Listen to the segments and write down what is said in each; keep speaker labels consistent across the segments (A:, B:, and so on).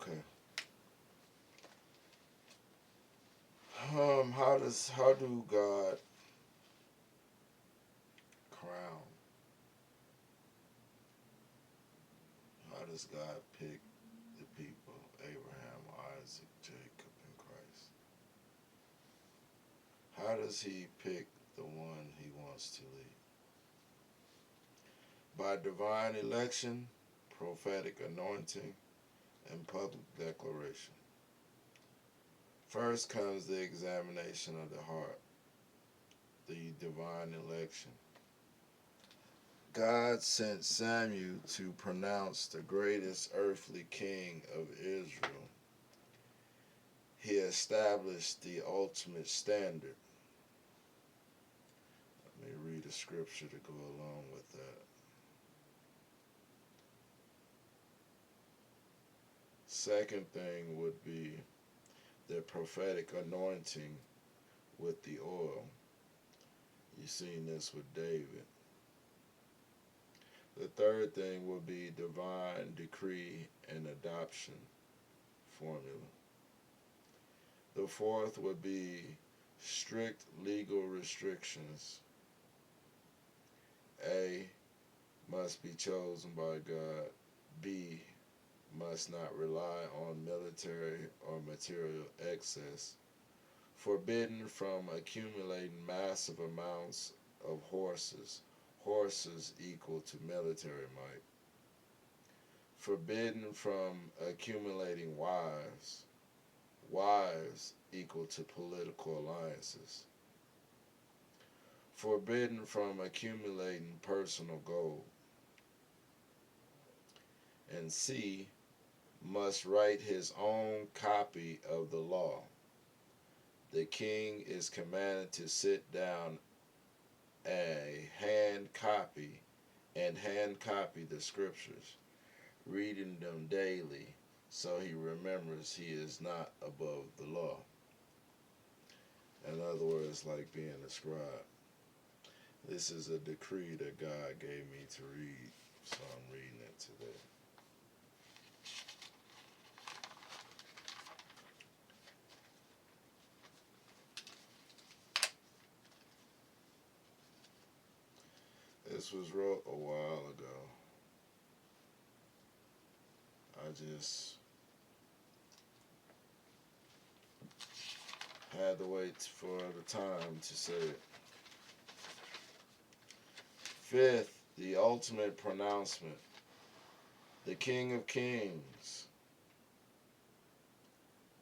A: Okay. How do God crown? How does God pick the people? Abraham, Isaac, Jacob, and Christ. How does He pick the one He wants to lead? By divine election, prophetic anointing, and public declaration. First comes the examination of the heart, the divine election. God sent Samuel to pronounce the greatest earthly king of Israel. He established the ultimate standard. Let me read a scripture to go along with that. Second thing would be the prophetic anointing with the oil. You've seen this with David. The third thing would be divine decree and adoption formula. The fourth would be strict legal restrictions. A, must be chosen by God. B, must not rely on military or material excess. Forbidden from accumulating massive amounts of horses. Horses equal to military might. Forbidden from accumulating wives. Wives equal to political alliances. Forbidden from accumulating personal gold. And C, must write his own copy of the law. The king is commanded to sit down a hand copy and hand copy the scriptures, reading them daily so he remembers he is not above the law. In other words, like being a scribe. This is a decree that God gave me to read, so I'm reading it today. This was wrote a while ago. I just had to wait for the time to say it. Fifth, the ultimate pronouncement. The King of Kings.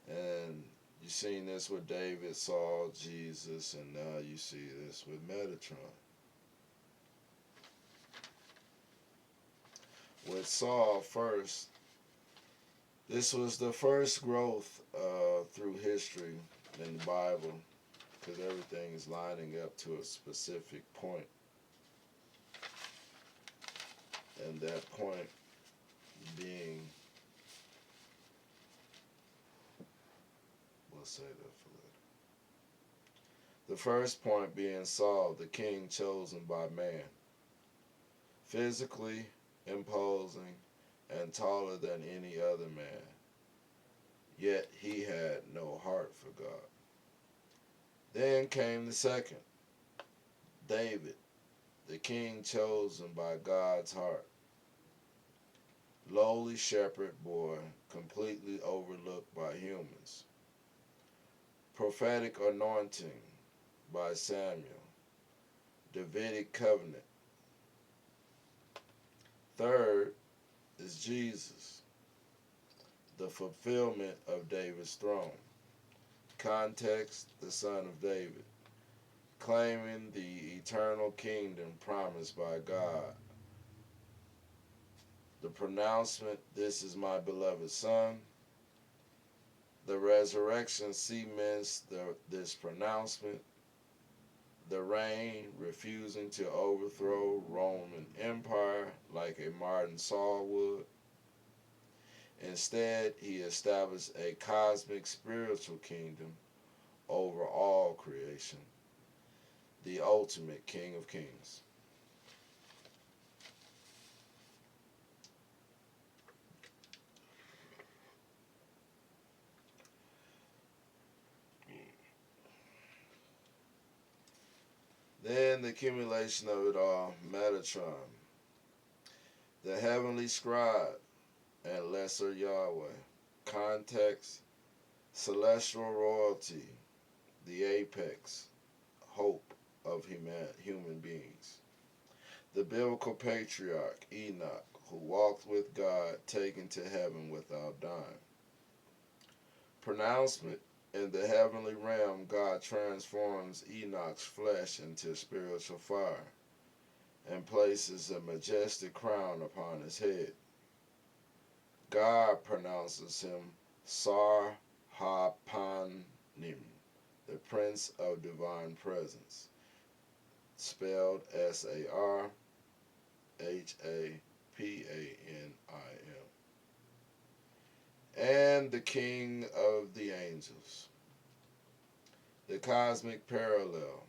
A: And you've seen this with David, Saul, Jesus, and now you see this with Metatron. With Saul first, this was the first growth through history in the Bible because everything is lining up to a specific point. And that point being, we'll say that for later. The first point being Saul, the king chosen by man, physically imposing and taller than any other man, yet he had no heart for God. Then came the second, David, the king chosen by God's heart, lowly shepherd boy, completely overlooked by humans, prophetic anointing by Samuel, Davidic covenant. Third is Jesus, the fulfillment of David's throne. Context, the son of David, claiming the eternal kingdom promised by God. The pronouncement, this is my beloved son. The resurrection cements this pronouncement. The reign, refusing to overthrow Roman Empire like a Martin Saul would. Instead, he established a cosmic spiritual kingdom over all creation, the ultimate King of Kings. Then the accumulation of it all, Metatron, the heavenly scribe and lesser Yahweh. Context, celestial royalty, the apex, hope of human beings. The biblical patriarch, Enoch, who walked with God, taken to heaven without dying. Pronouncement, in the heavenly realm, God transforms Enoch's flesh into spiritual fire and places a majestic crown upon his head. God pronounces him Sar Ha-Panim, the Prince of Divine Presence, spelled Sarhappanim, and the King of the Angels. The cosmic parallel.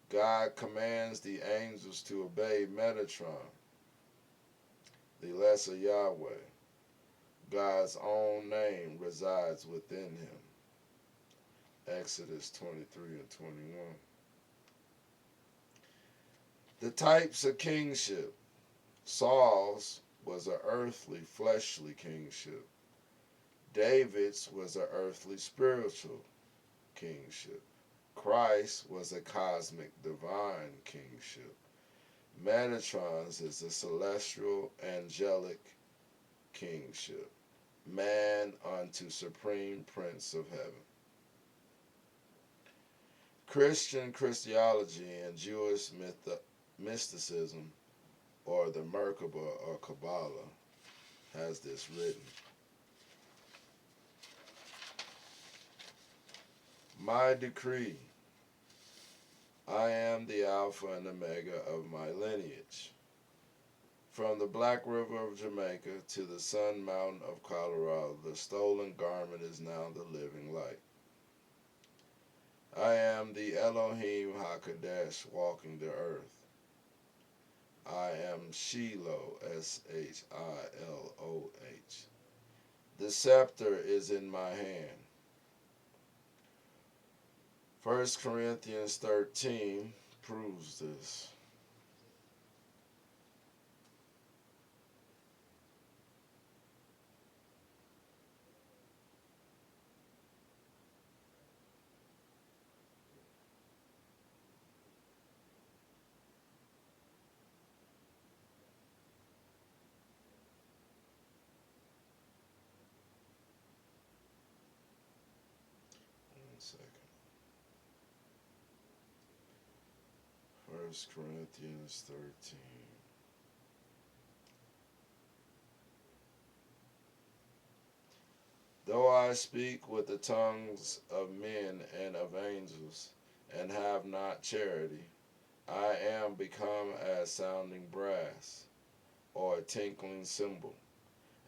A: God commands the angels to obey Metatron, the lesser Yahweh. God's own name resides within him. Exodus 23 and 21. The types of kingship. Saul's was an earthly, fleshly kingship. David's was an earthly, spiritual kingship. Christ was a cosmic, divine kingship. Metatron's is a celestial, angelic kingship. Man unto supreme prince of heaven. Christian Christology and Jewish mysticism, or the Merkaba or Kabbalah, has this written. My decree. I am the Alpha and Omega of my lineage. From the Black River of Jamaica to the Sun Mountain of Colorado, the stolen garment is now the living light. I am the Elohim HaKadosh walking the earth. I am Shiloh, Shiloh. The scepter is in my hand. 1 Corinthians 13 proves this. One second. 1 Corinthians 13. Though I speak with the tongues of men and of angels, and have not charity, I am become as sounding brass, or a tinkling cymbal.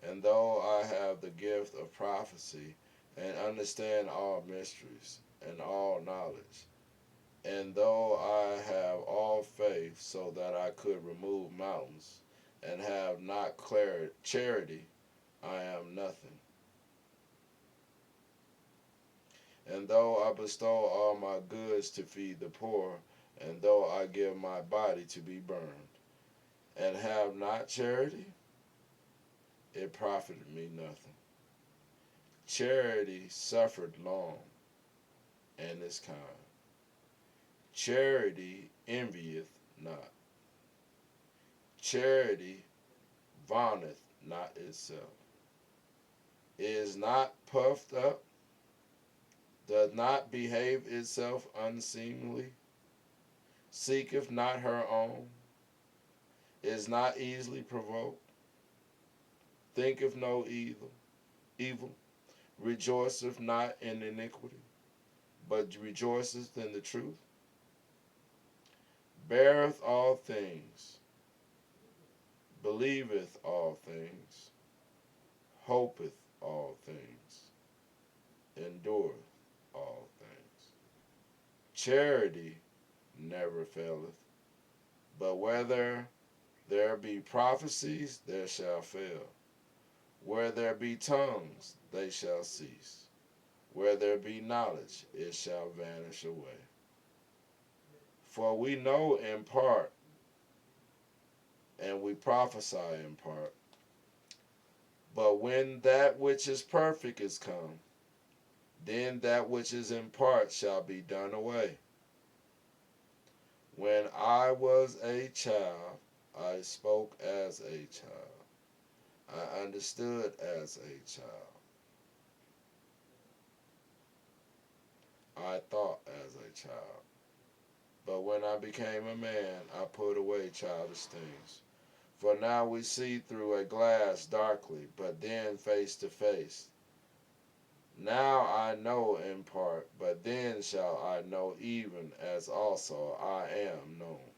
A: And though I have the gift of prophecy, and understand all mysteries, and all knowledge, and though I have all faith so that I could remove mountains, and have not charity, I am nothing. And though I bestow all my goods to feed the poor, and though I give my body to be burned, and have not charity, it profited me nothing. Charity suffered long, and is kind. Charity envieth not. Charity vaunteth not itself, is not puffed up, does not behave itself unseemly, seeketh not her own, is not easily provoked, thinketh no evil, rejoiceth not in iniquity, but rejoiceth in the truth, beareth all things, believeth all things, hopeth all things, endureth all things. Charity never faileth, but whether there be prophecies, there shall fail. Where there be tongues, they shall cease. Where there be knowledge, it shall vanish away. For we know in part, and we prophesy in part. But when that which is perfect is come, then that which is in part shall be done away. When I was a child, I spoke as a child. I understood as a child. I thought as a child. But when I became a man, I put away childish things. For now we see through a glass darkly, but then face to face. Now I know in part, but then shall I know even as also I am known.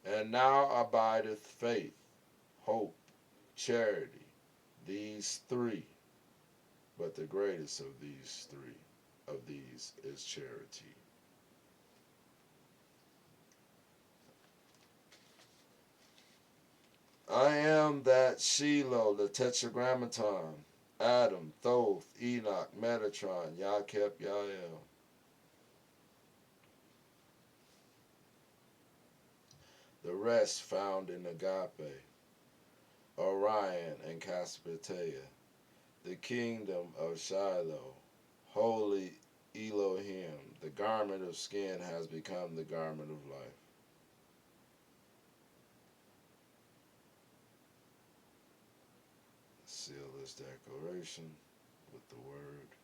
A: And now abideth faith, hope, charity, these three, but the greatest of these is charity. I am that Shiloh, the Tetragrammaton, Adam, Thoth, Enoch, Metatron, Yakep, Yael. The rest found in Agape, Orion, and Cassiopeia, the kingdom of Shiloh, holy Elohim. The garment of skin has become the garment of life. Seal this declaration with the word.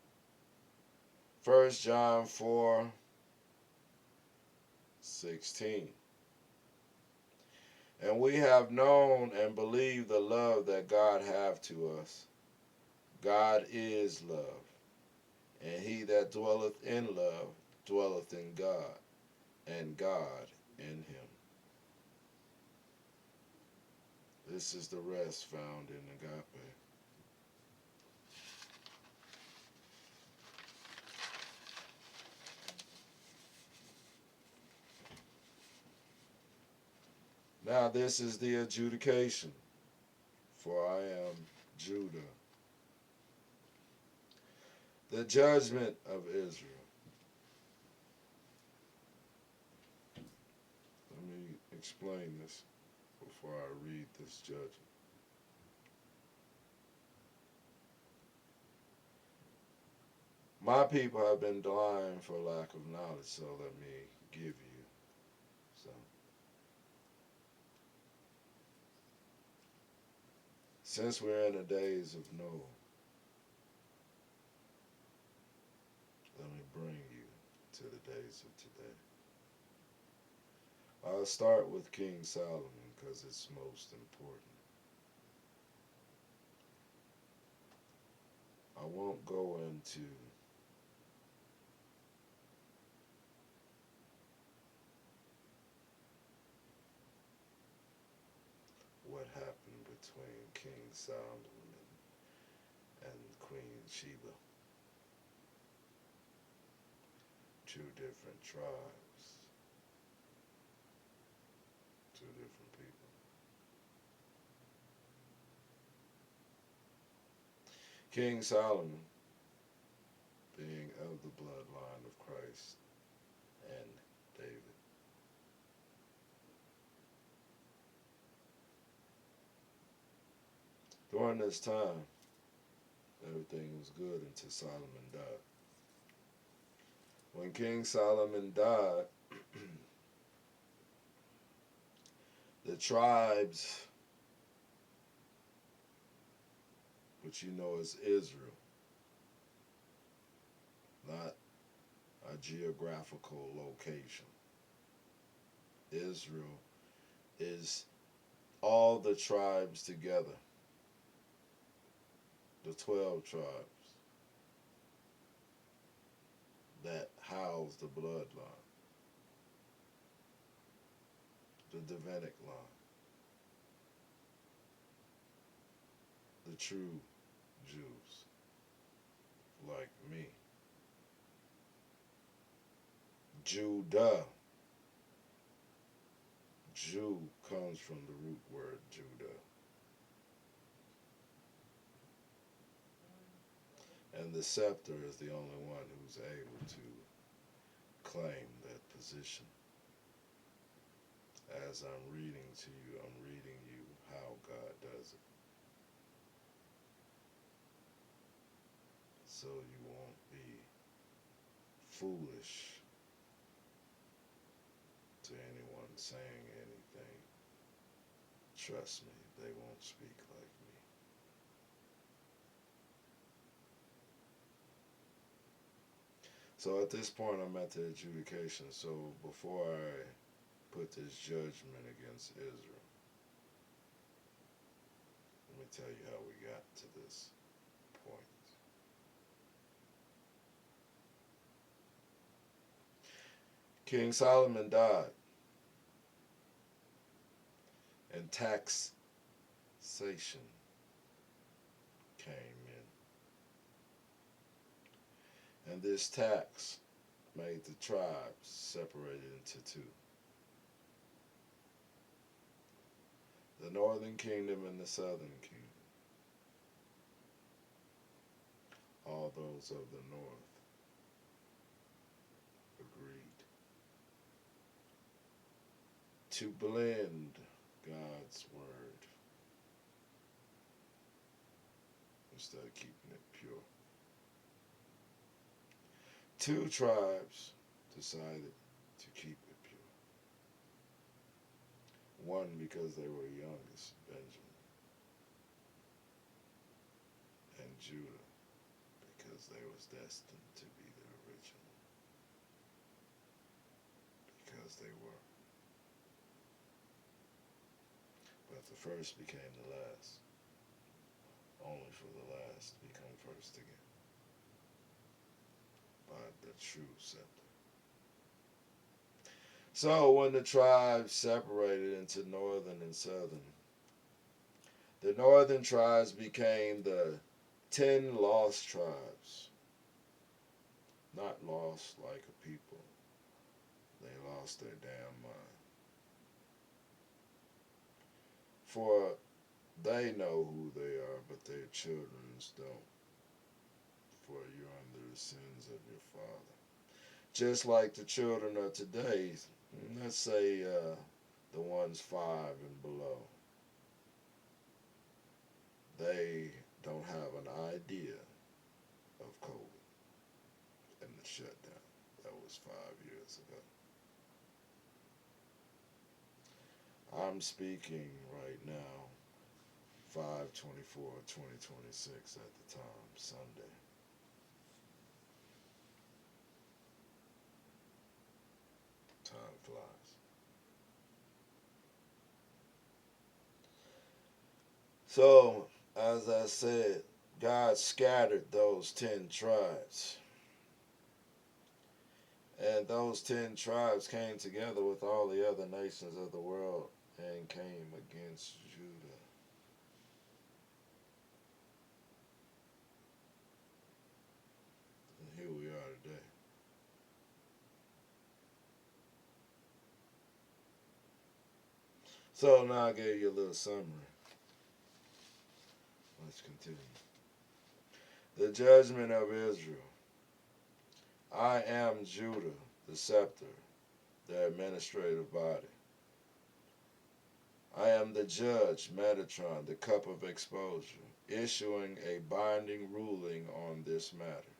A: 1 John 4:16. And we have known and believed the love that God hath to us. God is love, and he that dwelleth in love dwelleth in God, and God in him. This is the rest found in Agape. Now this is the adjudication, for I am Judah, the judgment of Israel. Let me explain this before I read this judgment. My people have been blind for lack of knowledge, so let me give you some. Since we're in the days of Noah, let me bring you to the days of today. I'll start with King Solomon because it's most important. I won't go into what happened between King Solomon and Queen Sheba. Two different tribes, two different people. King Solomon, being of the bloodline of Christ and David. During this time, everything was good until Solomon died. When King Solomon died, the tribes, which you know as Israel, not a geographical location. Israel is all the tribes together, the 12 tribes that house the bloodline, the Davidic line, the true Jews, like me. Judah. Jew comes from the root word Judah. And the scepter is the only one who's able to claim that position. As I'm reading to you, I'm reading you how God does it. So you won't be foolish to anyone saying anything. Trust me, they won't speak like me. So at this point, I'm at the adjudication. So before I put this judgment against Israel, let me tell you how we got to this point. King Solomon died, and taxation came in. And this tax made the tribes separated into two: the northern kingdom and the southern kingdom. All those of the north agreed to blend God's word instead of keeping it pure. Two tribes decided to keep it pure. One because they were youngest, Benjamin, and Judah because they was destined to be the original, because they were. But the first became the last, only for the last to become first again by the true scepter. So when the tribes separated into northern and southern, the northern tribes became the 10 lost tribes. Not lost like a people. They lost their damn mind. For they know who they are, but their children don't. For you're under the sins of your father. Just like the children of today, let's say the ones 5 and below, they don't have an idea of COVID and the shutdown. That was 5 years ago. I'm speaking right now, 5/24/2026 at the time, Sunday. Time flies. So, as I said, God scattered those 10 tribes. And those 10 tribes came together with all the other nations of the world and came against Judah. And here we are today. So now I gave you a little summary. Let's continue. The judgment of Israel. I am Judah, the scepter, the administrative body. I am the judge, Metatron, the cup of exposure, issuing a binding ruling on this matter.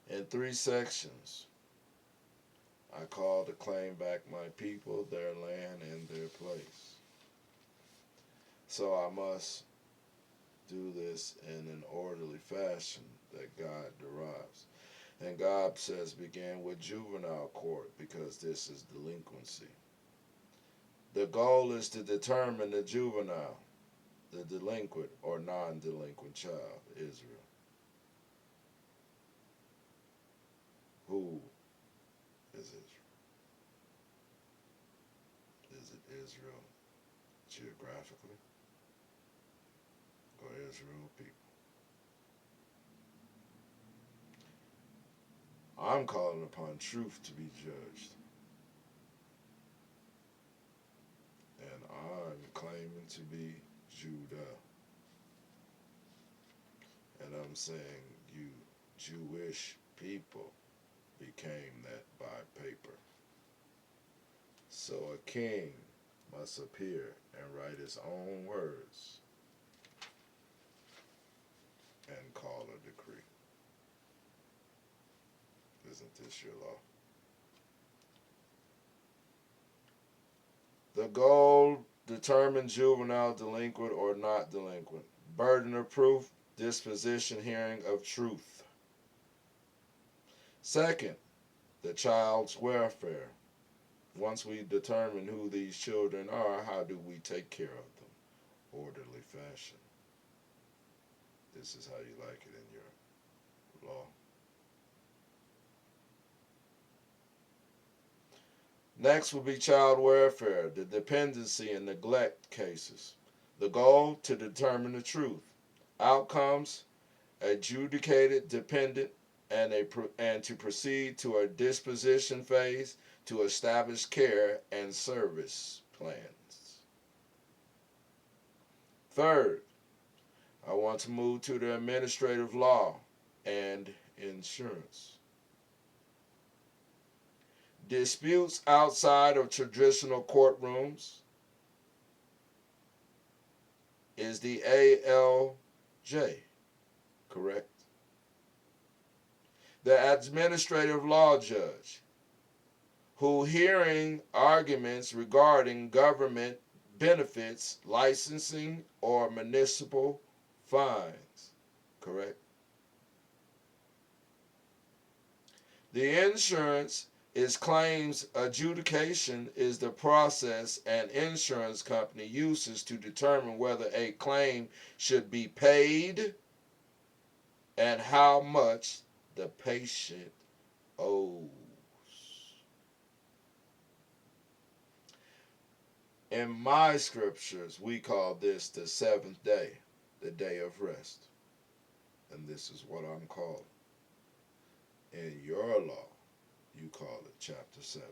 A: In 3 sections, I call to claim back my people, their land, and their place. So I must do this in an orderly fashion that God derives. And God says begin with juvenile court because this is delinquency. The goal is to determine the juvenile, the delinquent or non-delinquent child, Israel. Who is Israel? Is it Israel geographically or Israel people? I'm calling upon truth to be judged. And I'm claiming to be Judah. And I'm saying you Jewish people, became that by paper. So a king must appear and write his own words and call a decree. Isn't this your law? The goal determines juvenile delinquent or not delinquent. Burden of proof, disposition, hearing of truth. Second, the child's welfare. Once we determine who these children are, how do we take care of them? Orderly fashion. This is how you like it in your law. Next will be child welfare, the dependency and neglect cases. The goal, to determine the truth. Outcomes, adjudicated, dependent, and to proceed to a disposition phase to establish care and service plans. Third, I want to move to the administrative law and insurance. Disputes outside of traditional courtrooms is the ALJ, correct? The administrative law judge, who hearing arguments regarding government benefits, licensing, or municipal fines, correct? The insurance is claims adjudication is the process an insurance company uses to determine whether a claim should be paid and how much the patient owes. In my scriptures, we call this the seventh day, the day of rest. And this is what I'm calling. In your law, you call it chapter 7.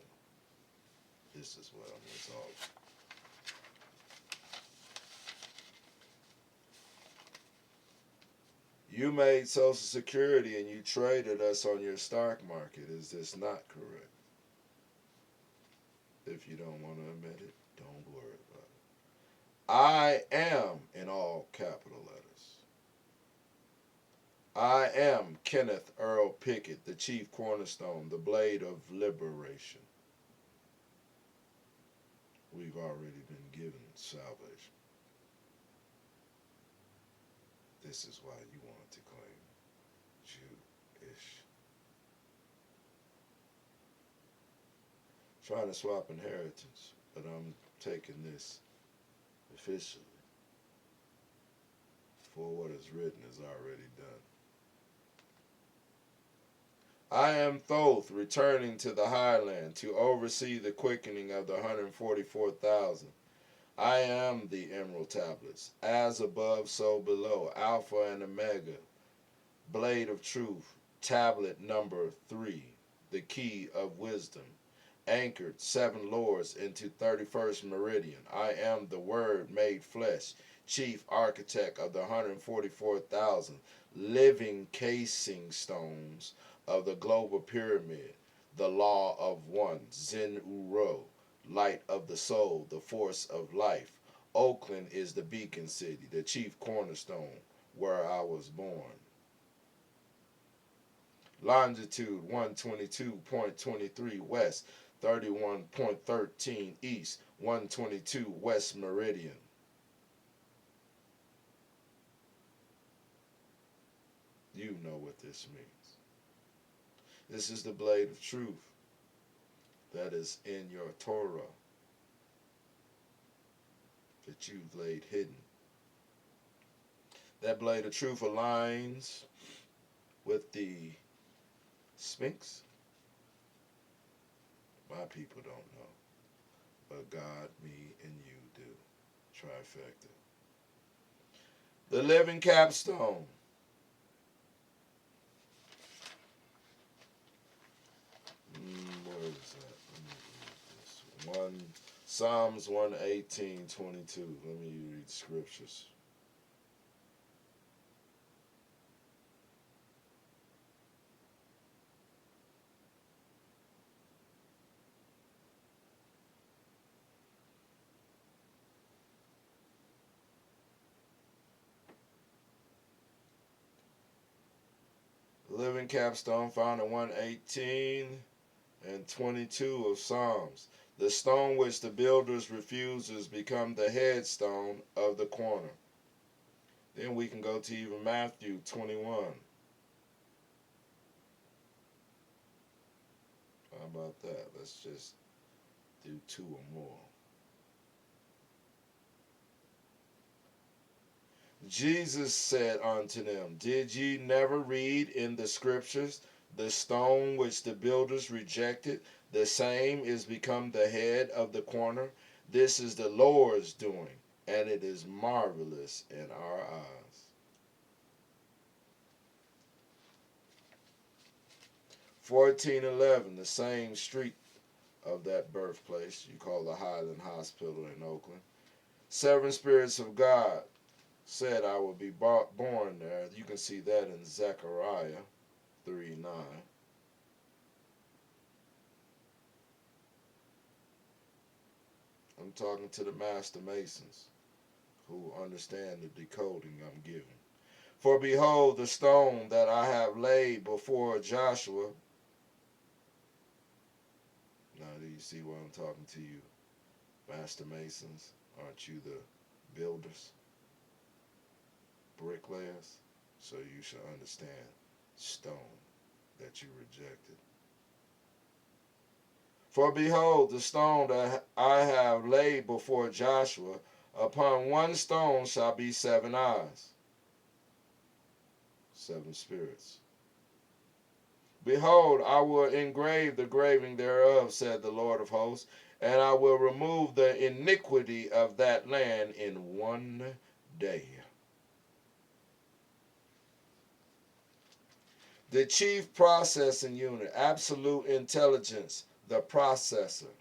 A: This is what I'm resolving. You made Social Security and you traded us on your stock market. Is this not correct? If you don't want to admit it, don't worry about it. I am in all capital letters. I am Kenneth Earl Pickett, the chief cornerstone, the blade of liberation. We've already been given salvation. This is why you want to claim Jewish. Trying to swap inheritance, but I'm taking this officially. For what is written is already done. I am Thoth, returning to the highland to oversee the quickening of the 144,000. I am the emerald tablets, as above, so below, Alpha and Omega, blade of truth, tablet number 3, the key of wisdom, anchored 7 lords into 31st meridian. I am the Word made flesh, chief architect of the 144,000, living casing stones of the global pyramid, the law of one, Zen Uro, light of the soul, the force of life. Oakland is the beacon city, the chief cornerstone, where I was born. Longitude 122.23 west, 31.13 east, 122 west meridian. You know what this means. This is the blade of truth that is in your Torah that you've laid hidden. That blade of truth aligns with the Sphinx. My people don't know, but God, me, and you do. Trifecta. The living capstone. Where is that? Let me read this. Psalms 118:22. Let me read scriptures. capstone found in 118 and 22 of Psalms. The stone which the builders refuses become the headstone of the corner. Then we can go to even Matthew 21. How about that? Let's just do two or more. Jesus said unto them, Did ye never read in the scriptures, the stone which the builders rejected, the same is become the head of the corner? This is the Lord's doing, and it is marvelous in our eyes. 1411, the same street of that birthplace, you call the Highland Hospital in Oakland. Seven spirits of God said I will be born there. You can see that in Zechariah 3:9. I'm talking to the master masons who understand the decoding I'm giving. For behold, the stone that I have laid before Joshua. Now, do you see why I'm talking to you, master masons? Aren't you the builders, bricklayers? So you should understand stone that you rejected. For behold, the stone that I have laid before Joshua, upon one stone shall be 7 eyes, 7 spirits. Behold, I will engrave the graving thereof, said the Lord of hosts, and I will remove the iniquity of that land in one day. The chief processing unit, absolute intelligence, the processor.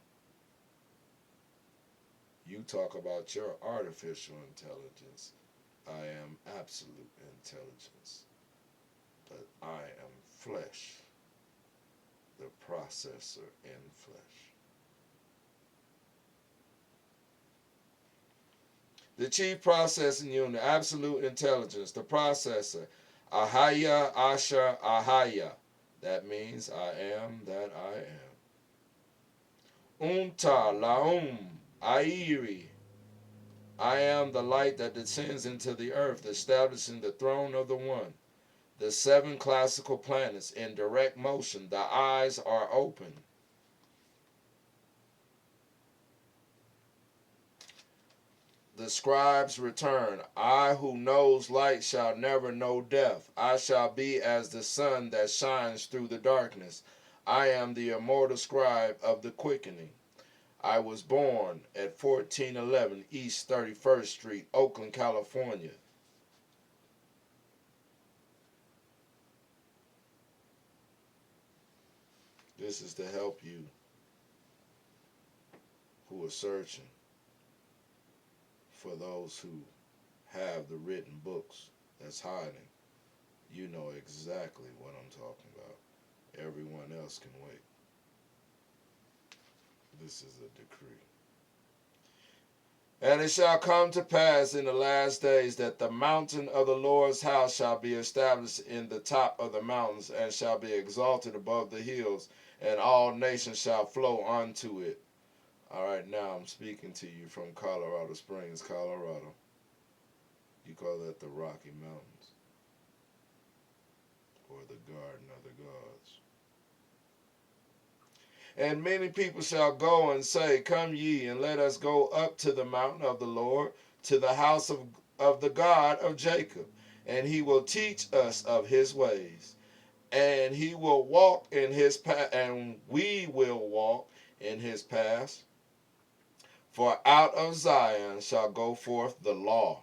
A: You talk about your artificial intelligence. I am absolute intelligence. But I am flesh, the processor in flesh. The chief processing unit, absolute intelligence, the processor. Ahaya, Asher, Ahaya. That means I am that I am. Unta, Laum, Airi. I am the light that descends into the earth, establishing the throne of the One. The 7 classical planets in direct motion. The eyes are open. The scribes return. I who knows light shall never know death. I shall be as the sun that shines through the darkness. I am the immortal scribe of the quickening. I was born at 1411 East 31st Street, Oakland, California. This is to help you who are searching for those who have the written books that's hiding. You know exactly what I'm talking about. Everyone else can wait. This is a decree. And it shall come to pass in the last days that the mountain of the Lord's house shall be established in the top of the mountains, and shall be exalted above the hills, and all nations shall flow unto it. All right, now I'm speaking to you from Colorado Springs, Colorado. You call that the Rocky Mountains, or the Garden of the Gods. And many people shall go and say, Come ye, and let us go up to the mountain of the Lord, to the house of the God of Jacob. And he will teach us of his ways. And he will walk in his path, and we will walk in his paths. For out of Zion shall go forth the law,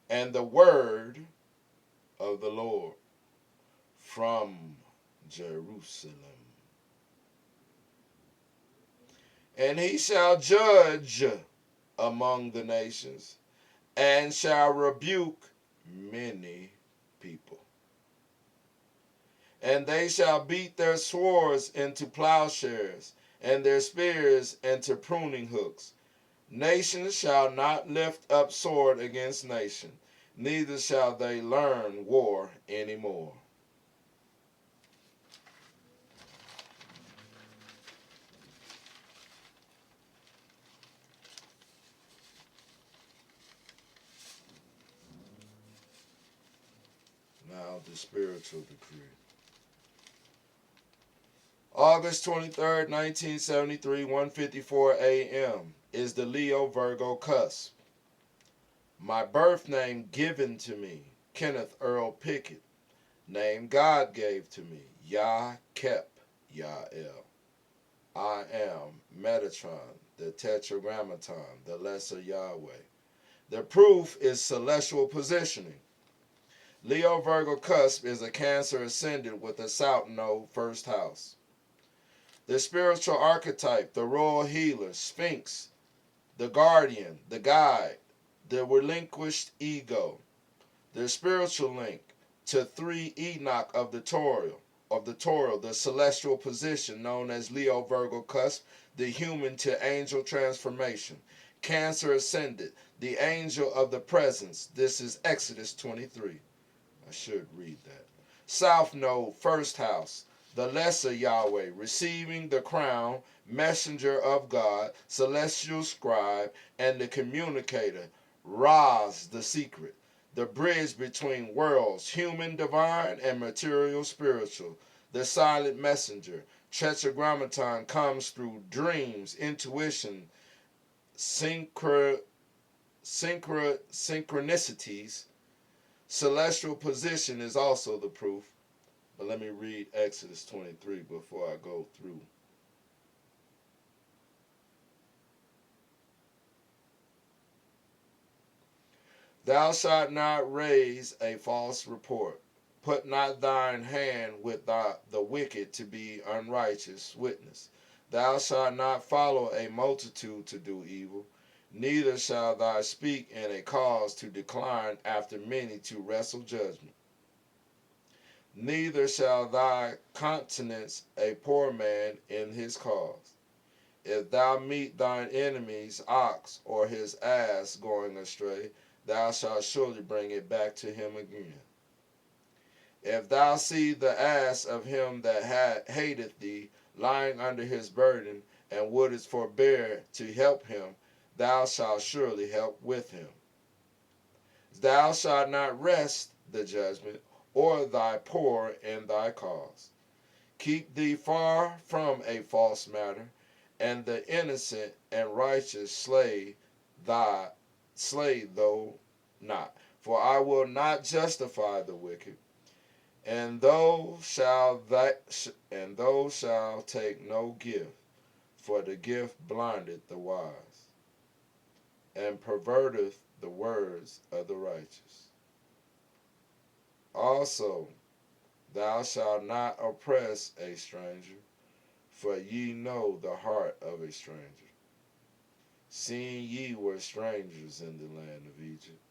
A: and the word of the Lord from Jerusalem. And he shall judge among the nations, and shall rebuke many people. And they shall beat their swords into plowshares, and their spears into pruning hooks. Nation shall not lift up sword against nation, neither shall they learn war any more. Now the spiritual decree. August 23rd, 1973, 1:54 a.m. is the Leo Virgo cusp. My birth name given to me, Kenneth Earl Pickett. Name God gave to me, Yah Kep, Yah-El. I am Metatron, the Tetragrammaton, the Lesser Yahweh. The proof is celestial positioning. Leo Virgo cusp is a Cancer ascendant with a South Node first house. The spiritual archetype, the royal healer, Sphinx, the guardian, the guide, the relinquished ego. The spiritual link to 3 Enoch of the Torah, the celestial position known as Leo Virgo cusp, the human to angel transformation. Cancer ascendant, the angel of the presence. This is Exodus 23. I should read that. South Node, first house, the lesser Yahweh, receiving the crown, messenger of God, celestial scribe, and the communicator, Raz, the secret, the bridge between worlds, human divine and material spiritual, the silent messenger. Tetragrammaton comes through dreams, intuition, synchronicities. Celestial position is also the proof. But let me read Exodus 23 before I go through. Thou shalt not raise a false report. Put not thine hand with the wicked to be unrighteous witness. Thou shalt not follow a multitude to do evil. Neither shall thou speak in a cause to decline after many to wrestle judgment. Neither shall thy countenance a poor man in his cause. If thou meet thine enemy's ox or his ass going astray, thou shalt surely bring it back to him again. If thou see the ass of him that hateth thee lying under his burden, and wouldest forbear to help him, thou shalt surely help with him. Thou shalt not wrest the judgment, or thy poor in thy cause. Keep thee far from a false matter, and the innocent and righteous slay thou not. For I will not justify the wicked, and thou shalt take no gift, for the gift blindeth the wise, and perverteth the words of the righteous. Also, thou shalt not oppress a stranger, for ye know the heart of a stranger, seeing ye were strangers in the land of Egypt.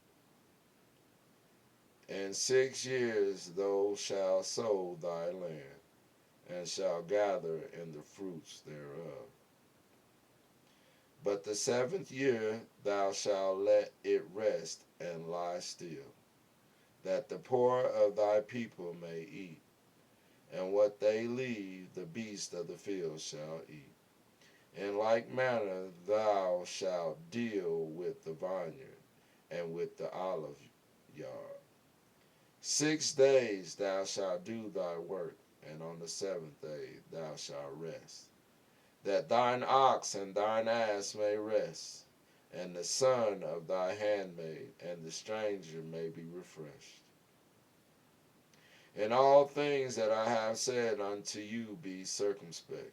A: In 6 years thou shalt sow thy land, and shalt gather in the fruits thereof. But the 7th year thou shalt let it rest and lie still, that the poor of thy people may eat, and what they leave the beasts of the field shall eat. In like manner thou shalt deal with the vineyard and with the olive yard. 6 days thou shalt do thy work, and on the 7th day thou shalt rest, that thine ox and thine ass may rest, and the son of thy handmaid and the stranger may be refreshed. In all things that I have said unto you be circumspect,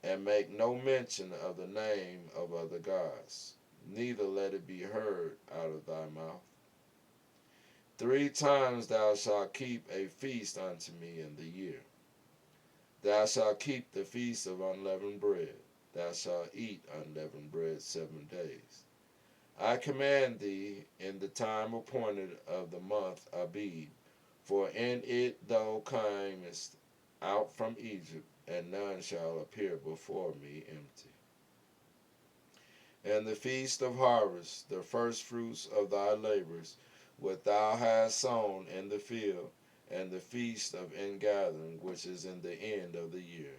A: and make no mention of the name of other gods, neither let it be heard out of thy mouth. 3 times thou shalt keep a feast unto me in the year. Thou shalt keep the feast of unleavened bread. Thou shalt eat unleavened bread 7 days. I command thee in the time appointed of the month Abib, for in it thou camest out from Egypt, and none shall appear before me empty. And the feast of harvest, the first fruits of thy labors, what thou hast sown in the field, and the feast of ingathering, which is in the end of the year,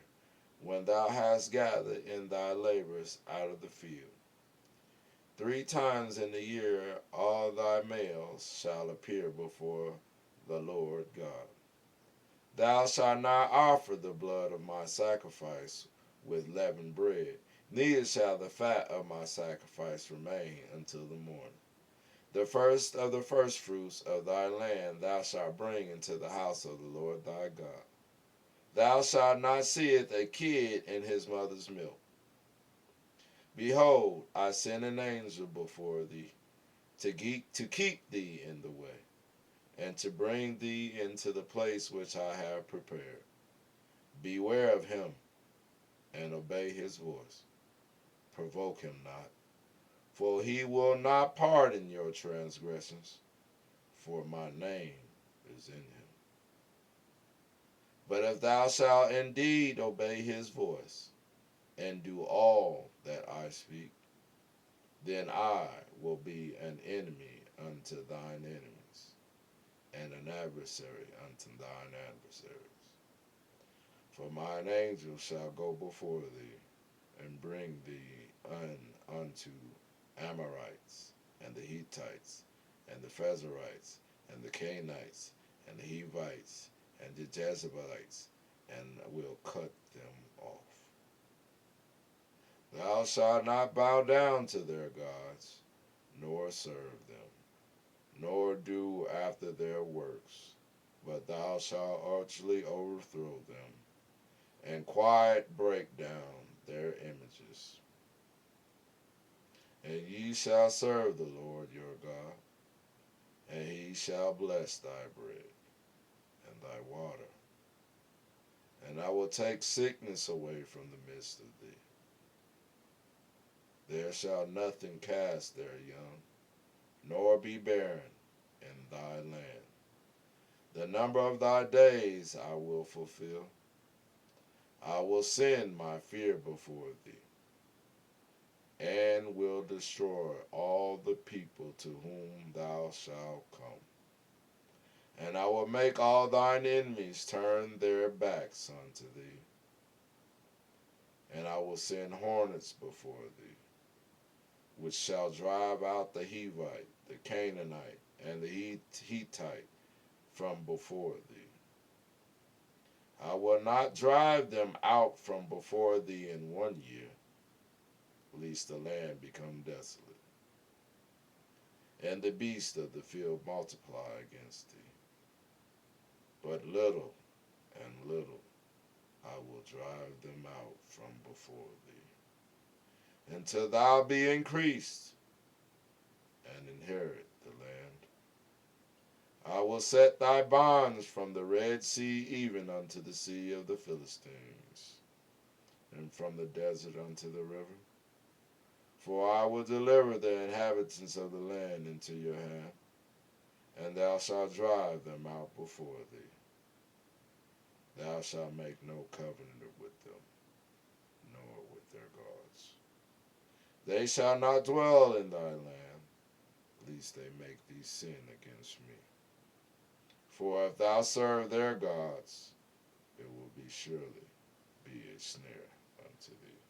A: when thou hast gathered in thy labors out of the field. 3 times in the year all thy males shall appear before the Lord God. Thou shalt not offer the blood of my sacrifice with leavened bread, neither shall the fat of my sacrifice remain until the morning. The first of the firstfruits of thy land thou shalt bring into the house of the Lord thy God. Thou shalt not seeth a kid in his mother's milk. Behold, I send an angel before thee to keep thee in the way, and to bring thee into the place which I have prepared. Beware of him, and obey his voice. Provoke him not, for he will not pardon your transgressions, for my name is in him. But if thou shalt indeed obey his voice, and do all that I speak, then I will be an enemy unto thine enemies, and an adversary unto thine adversaries. For mine angel shall go before thee, and bring thee unto Amorites, and the Hittites, and the Pharizaites, and the Canaanites, and the Hivites, and the Jebusites, and will cut them off. Thou shalt not bow down to their gods, nor serve them, nor do after their works, but thou shalt utterly overthrow them, and quiet break down their images. And ye shall serve the Lord your God, and he shall bless thy bread and thy water. And I will take sickness away from the midst of thee. There shall nothing cast their young, nor be barren in thy land. The number of thy days I will fulfill. I will send my fear before thee, and will destroy all the people to whom thou shalt come. And I will make all thine enemies turn their backs unto thee. And I will send hornets before thee, which shall drive out the Hivite, the Canaanite, and the Hittite from before thee. I will not drive them out from before thee in 1 year, lest the land become desolate, and the beasts of the field multiply against thee. But little and little I will drive them out from before thee, until thou be increased and inherit the land. I will set thy bonds from the Red Sea even unto the sea of the Philistines, and from the desert unto the river. For I will deliver the inhabitants of the land into your hand, and thou shalt drive them out before thee. Thou shalt make no covenant with them, nor with their gods. They shall not dwell in thy land, lest they make thee sin against me. For if thou serve their gods, it will be surely be a snare unto thee.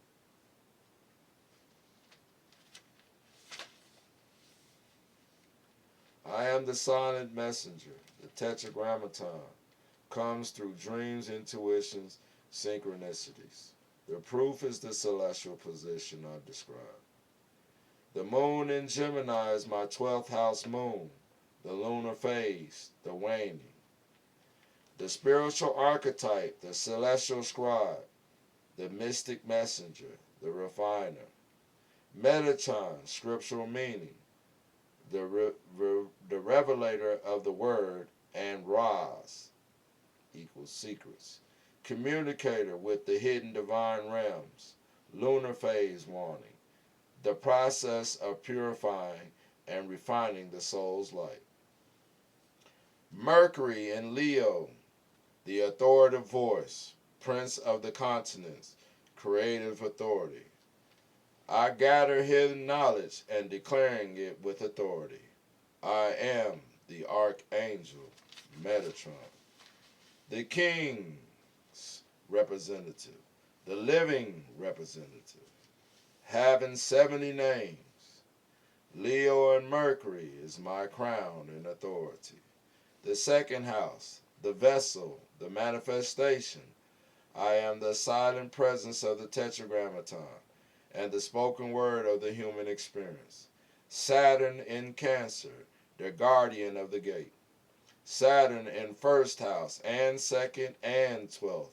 A: I am the silent messenger, the tetragrammaton, comes through dreams, intuitions, synchronicities. The proof is the celestial position I described. The moon in Gemini is my 12th house moon, the lunar phase, the waning. The spiritual archetype, the celestial scribe, the mystic messenger, the refiner. Metatron, scriptural meaning, the revelator of the word, and Raz equals secrets. Communicator with the hidden divine realms. Lunar phase warning. The process of purifying and refining the soul's light. Mercury in Leo, the authoritative voice, prince of the continents, creative authority. I gather hidden knowledge and declaring it with authority. I am the archangel Metatron, the king's representative, the living representative, having 70 names. Leo and Mercury is my crown and authority. The second house, the vessel, the manifestation. I am the silent presence of the tetragrammaton and the spoken word of the human experience. Saturn in Cancer, the guardian of the gate. Saturn in first house and second and 12th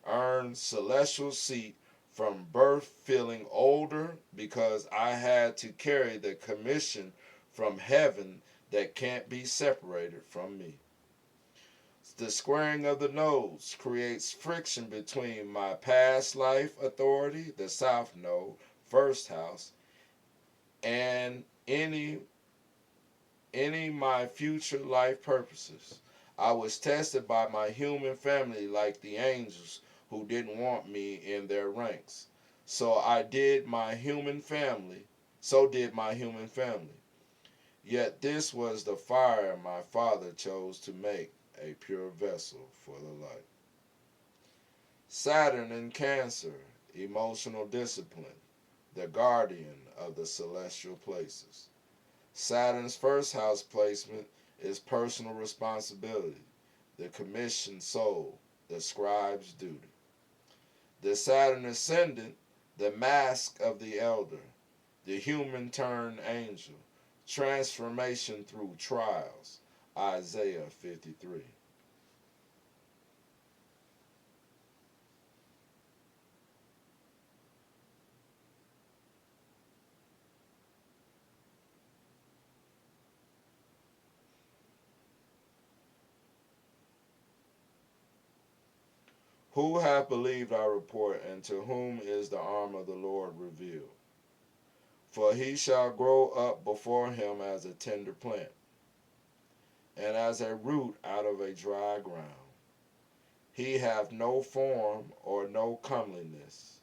A: earned celestial seat from birth, feeling older because I had to carry the commission from heaven that can't be separated from me. The squaring of the nodes creates friction between my past life authority, the south node, first house, and any my future life purposes. I was tested by my human family like the angels who didn't want me in their ranks. So did my human family. Yet this was the fire my father chose to make a pure vessel for the light. Saturn in Cancer, emotional discipline, the guardian of the celestial places. Saturn's first house placement is personal responsibility, the commissioned soul, the scribe's duty. The Saturn ascendant, the mask of the elder, the human turned angel, transformation through trials, Isaiah 53. Who hath believed our report, and to whom is the arm of the Lord revealed? For he shall grow up before him as a tender plant, and as a root out of a dry ground. He hath no form or no comeliness,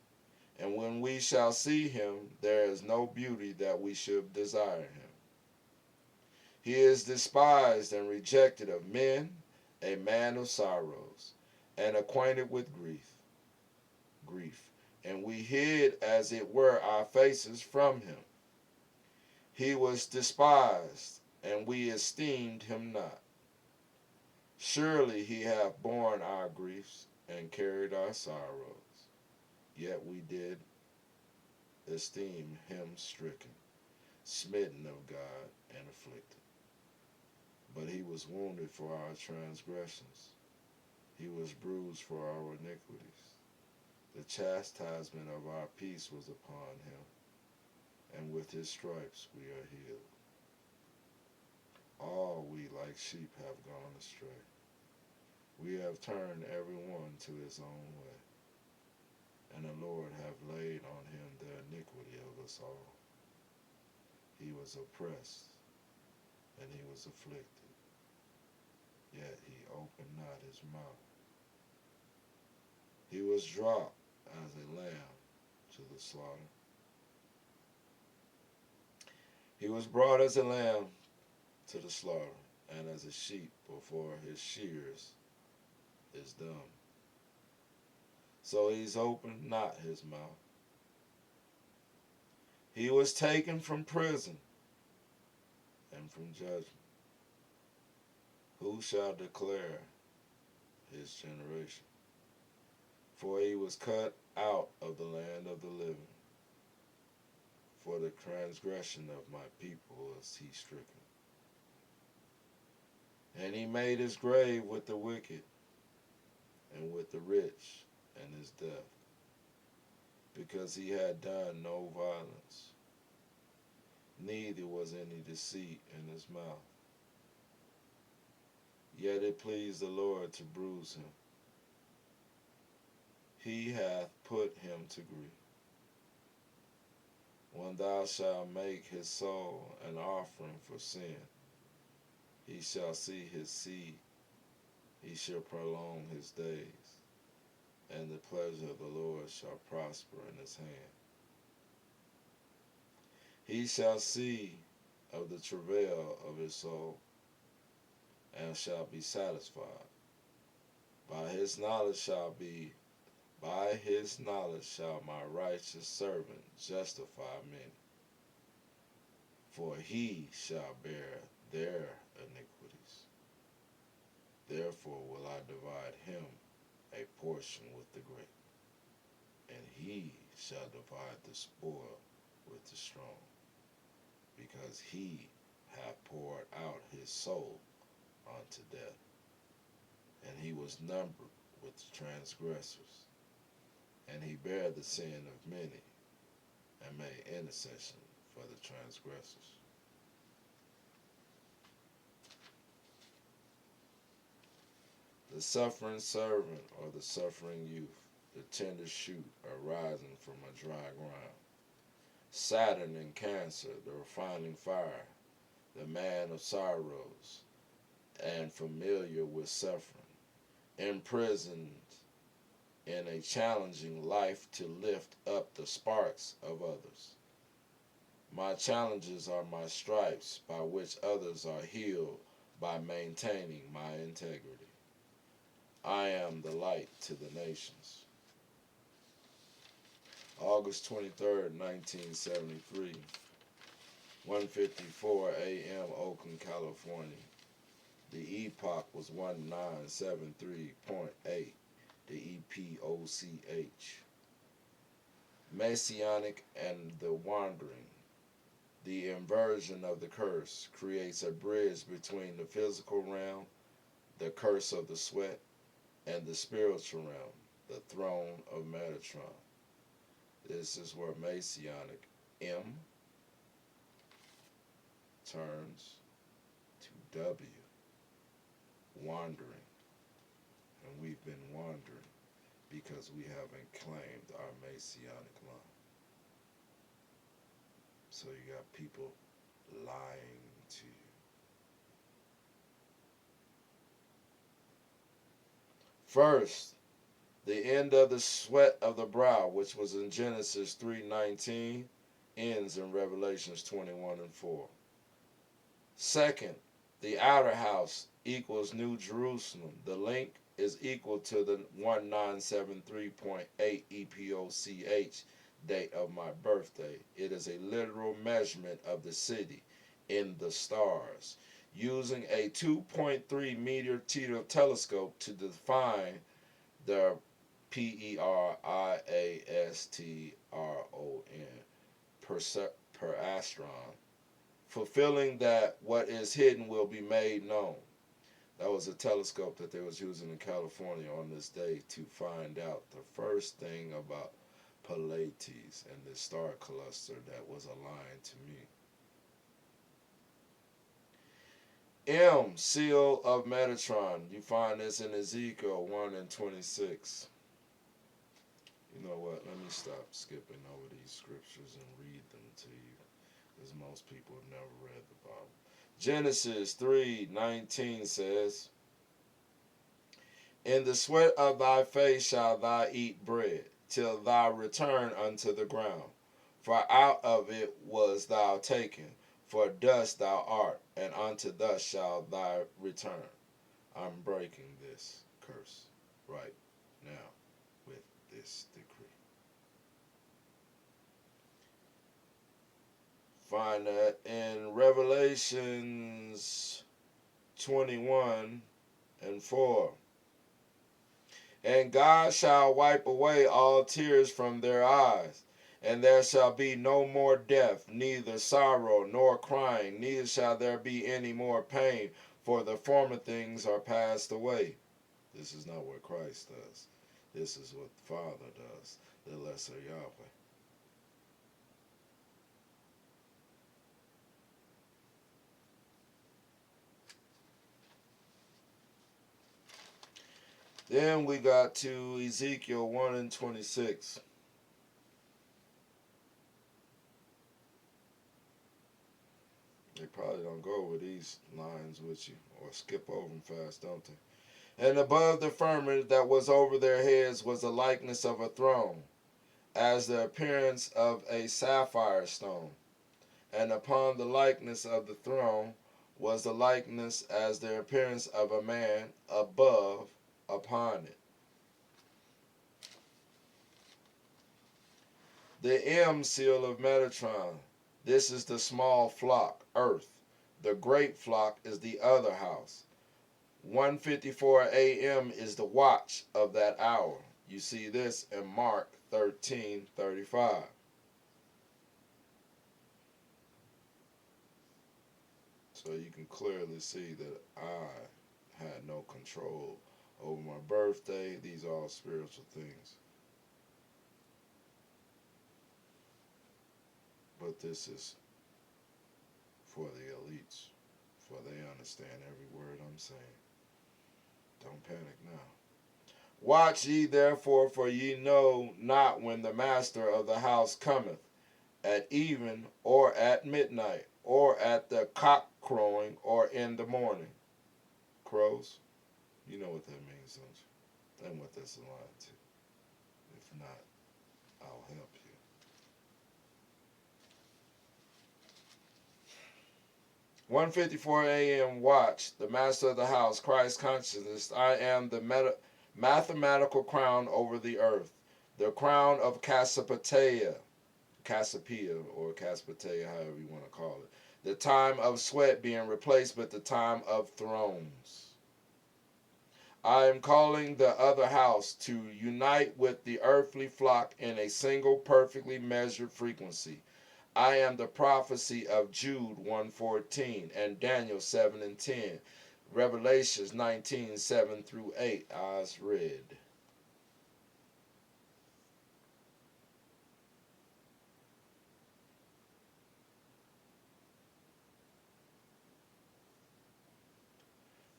A: and when we shall see him, there is no beauty that we should desire him. He is despised and rejected of men, a man of sorrows, and acquainted with grief, and we hid as it were our faces from him. He was despised, and we esteemed him not. Surely he hath borne our griefs and carried our sorrows, yet we did esteem him stricken, smitten of God, and afflicted. But he was wounded for our transgressions, he was bruised for our iniquities. The chastisement of our peace was upon him, and with his stripes we are healed. All we like sheep have gone astray. We have turned every one to his own way, and the Lord hath laid on him the iniquity of us all. He was oppressed, and he was afflicted, yet he opened not his mouth. He was dropped as a lamb to the slaughter. He was brought as a lamb to the slaughter, and as a sheep before his shears is dumb. So he's opened not his mouth. He was taken from prison and from judgment. Who shall declare his generation? For he was cut out of the land of the living. For the transgression of my people was he stricken. And he made his grave with the wicked and with the rich in his death, because he had done no violence, neither was any deceit in his mouth. Yet it pleased the Lord to bruise him. He hath put him to grief. When thou shalt make his soul an offering for sin, he shall see his seed, he shall prolong his days, and the pleasure of the Lord shall prosper in his hand. He shall see of the travail of his soul, and shall be satisfied. By his knowledge shall be by his knowledge shall my righteous servant justify many, for he shall bear their iniquities. Therefore will I divide him a portion with the great, and he shall divide the spoil with the strong, because he hath poured out his soul unto death, and he was numbered with the transgressors, and he bare the sin of many, and made intercession for the transgressors. The suffering servant, or the suffering youth, the tender shoot arising from a dry ground, Saturn and Cancer, the refining fire, the man of sorrows, and familiar with suffering, imprisoned in a challenging life to lift up the sparks of others. My challenges are my stripes by which others are healed by maintaining my integrity. I am the light to the nations. August 23rd, 1973, 1:54 a.m. Oakland, California. The epoch was 1973.8, the EPOCH. Messianic and the wandering. The inversion of the curse creates a bridge between the physical realm, the curse of the sweat, and the spiritual realm, the throne of Metatron. This is where Messianic M turns to W, wandering. And we've been wandering because we haven't claimed our Messianic line. So you got people lying to you. First, the end of the sweat of the brow, which was in Genesis 3:19, ends in Revelations 21:4. Second, the outer house equals New Jerusalem. The link is equal to the 1973.8 EPOCH date of my birthday. It is a literal measurement of the city in the stars, using a 2.3 meter telescope to define the PERIASTRON per astron, fulfilling that what is hidden will be made known. That was a telescope that they was using in California on this day to find out the first thing about Pleiades and the star cluster that was aligned to me. M, seal of Metatron. You find this in Ezekiel 1:26. You know what? Let me stop skipping over these scriptures and read them to you, because most people have never read the Bible. Genesis 3:19 says, in the sweat of thy face shalt thou eat bread, till thou return unto the ground. For out of it was thou taken, for dust thou art, and unto dust shalt thou return. I'm breaking this curse right now with this decree. Find that in Revelations 21:4. And God shall wipe away all tears from their eyes, and there shall be no more death, neither sorrow nor crying, neither shall there be any more pain, for the former things are passed away. This is not what Christ does. This is what the Father does, the lesser Yahweh. Then we got to Ezekiel 1:26. They probably don't go over these lines with you, or skip over them fast, don't they? And above the firmament that was over their heads was the likeness of a throne, as the appearance of a sapphire stone. And upon the likeness of the throne was the likeness as the appearance of a man above upon it. The M seal of Metatron. This is the small flock, earth. The great flock is the other house. 1:54 a.m. is the watch of that hour. You see this in Mark 13:35. So you can clearly see that I had no control over my birthday. These are all spiritual things. But this is for the elites, for they understand every word I'm saying. Don't panic now. Watch ye therefore, for ye know not when the master of the house cometh, at even, or at midnight, or at the cock crowing, or in the morning. Crows? You know what that means, don't you? And what that's aligned to. If not, I'll help you. 1:54 a.m. watch. The master of the house, Christ consciousness. I am the mathematical crown over the earth. The crown of Cassiopeia, or Cassiopeia, however you want to call it. The time of sweat being replaced with the time of thrones. I am calling the other house to unite with the earthly flock in a single perfectly measured frequency. I am the prophecy of Jude 1:14 and Daniel 7:10. Revelations 19:7 through 8 as read.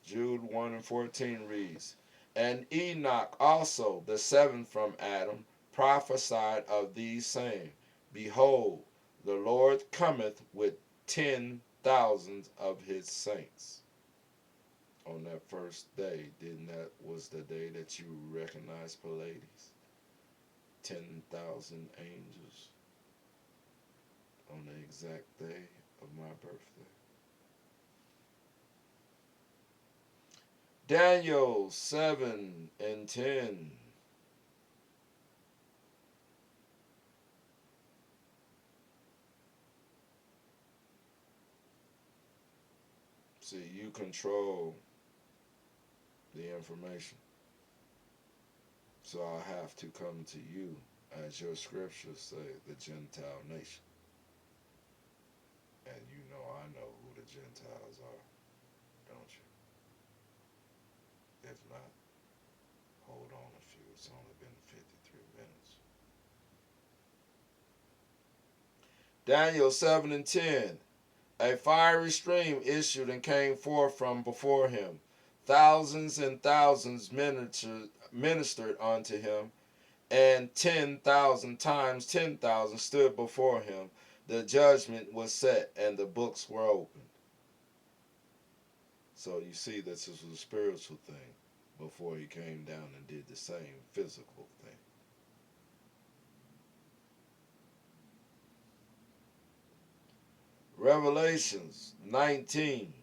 A: Jude 1:14 reads, and Enoch also, the seventh from Adam, prophesied of these same. Behold, the Lord cometh with 10,000 of his saints. On that first day, didn't that was the day that you recognized Pallades? 10,000 angels on the exact day of my birthday. Daniel 7:10. See, you control the information. So I have to come to you, as your scriptures say, the Gentile nation. And you know I know who the Gentiles are, don't you? If not, hold on a few. It's only been 53 minutes. Daniel 7:10. A fiery stream issued and came forth from before him. Thousands and thousands ministered unto him, and 10,000 times 10,000 stood before him. The judgment was set, and the books were opened. So you see, this was a spiritual thing before he came down and did the same physical thing. Revelations 19.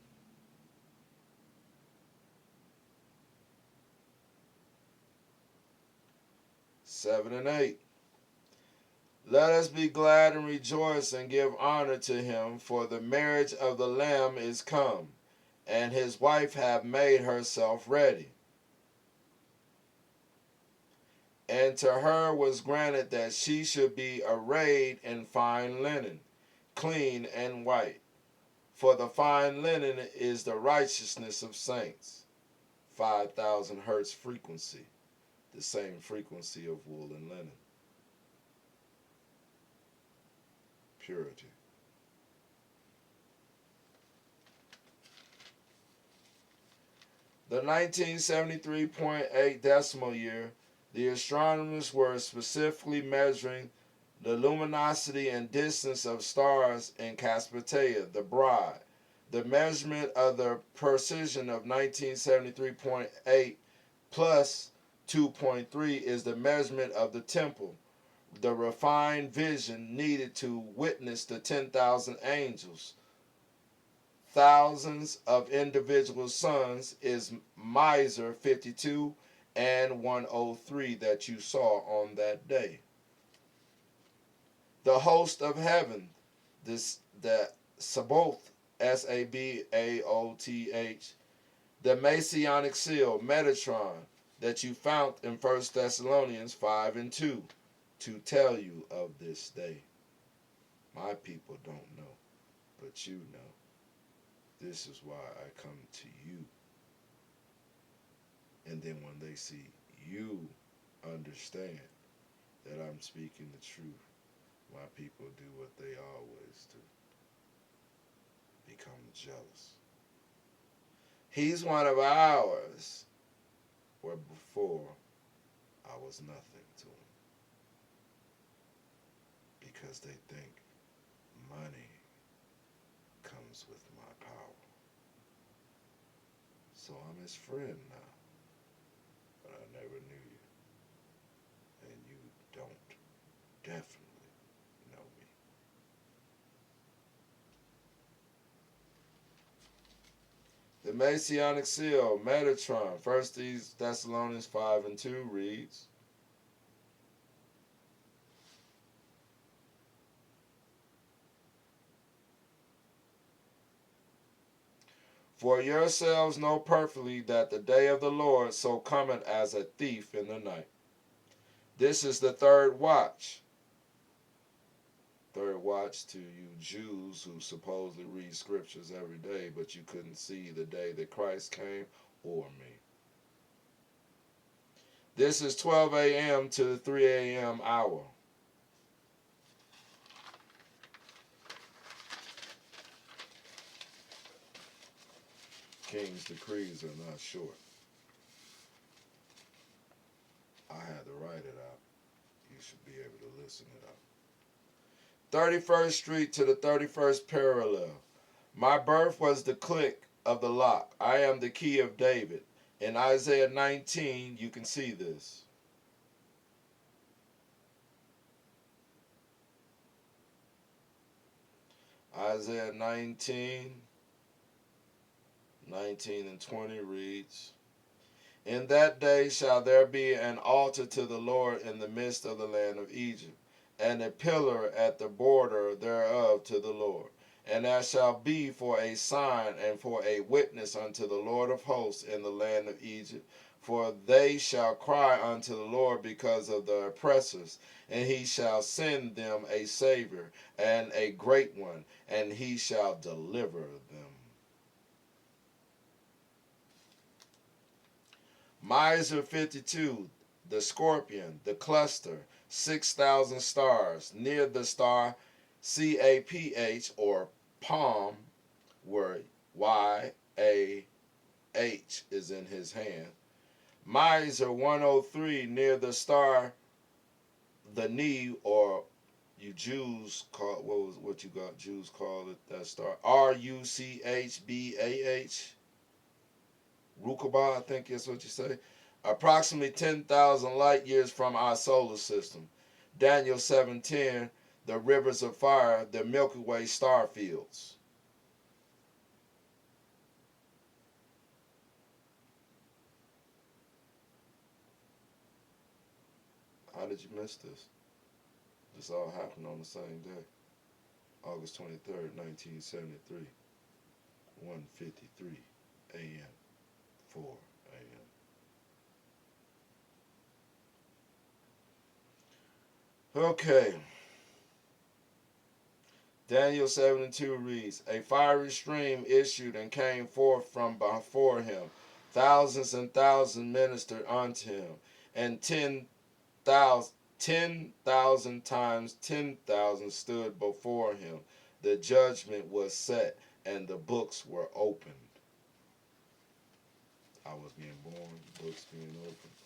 A: Seven and 8. Let us be glad and rejoice and give honor to him, for the marriage of the Lamb is come, and his wife hath made herself ready. And to her was granted that she should be arrayed in fine linen, clean and white. For the fine linen is the righteousness of saints. 5,000 hertz frequency, the same frequency of wool and linen. Purity. The 1973.8 decimal year, the astronomers were specifically measuring the luminosity and distance of stars in Cassiopeia, the bride. The measurement of the precision of 1973.8 plus 2.3 is the measurement of the temple, the refined vision needed to witness the 10,000 angels. thousands of individual sons is miser 52 and 103 that you saw on that day. The host of heaven, the Sabaoth, Sabaoth, the Messianic seal, Metatron, that you found in 1 Thessalonians 5 and 2, to tell you of this day. My people don't know, but you know. This is why I come to you. And then when they see you understand that I'm speaking the truth, my people do what they always do. Become jealous. He's one of ours, where before I was nothing to him. Because they think money comes with my power. So I'm his friend now. But I never knew you. And you don't definitely know me. The Messianic seal, Metatron, 1 Thessalonians 5 and 2 reads, For yourselves know perfectly that the day of the Lord so cometh as a thief in the night. This is the third watch. Third watch to you Jews who supposedly read scriptures every day, but you couldn't see the day that Christ came or me. This is 12 a.m. to the 3 a.m. hour. King's decrees are not short. I had to write it out. You should be able to listen it up. 31st Street to the 31st parallel. My birth was the click of the lock. I am the key of David. In Isaiah 19, you can see this. Isaiah 19 and 20 reads, In that day shall there be an altar to the Lord in the midst of the land of Egypt, and a pillar at the border thereof to the Lord. And that shall be for a sign and for a witness unto the Lord of hosts in the land of Egypt. For they shall cry unto the Lord because of the oppressors, and he shall send them a Savior and a great one, and he shall deliver them. Miser 52, the scorpion, the cluster, 6,000 stars, near the star CAPH or palm, where YAH is in his hand. Miser 103, near the star the knee, or you Jews call what you got Jews call it, that star RUCHBAH. Rukaba, I think is what you say. Approximately 10,000 light years from our solar system. Daniel 7:10, the rivers of fire, the Milky Way star fields. How did you miss this? This all happened on the same day. August 23rd, 1973. 1:53 a.m. 4 a.m. Okay. Daniel 7:2 reads, A fiery stream issued and came forth from before him. Thousands and thousands ministered unto him, and 10,000 times 10,000 stood before him. The judgment was set, and the books were opened. I was being born, books being opened.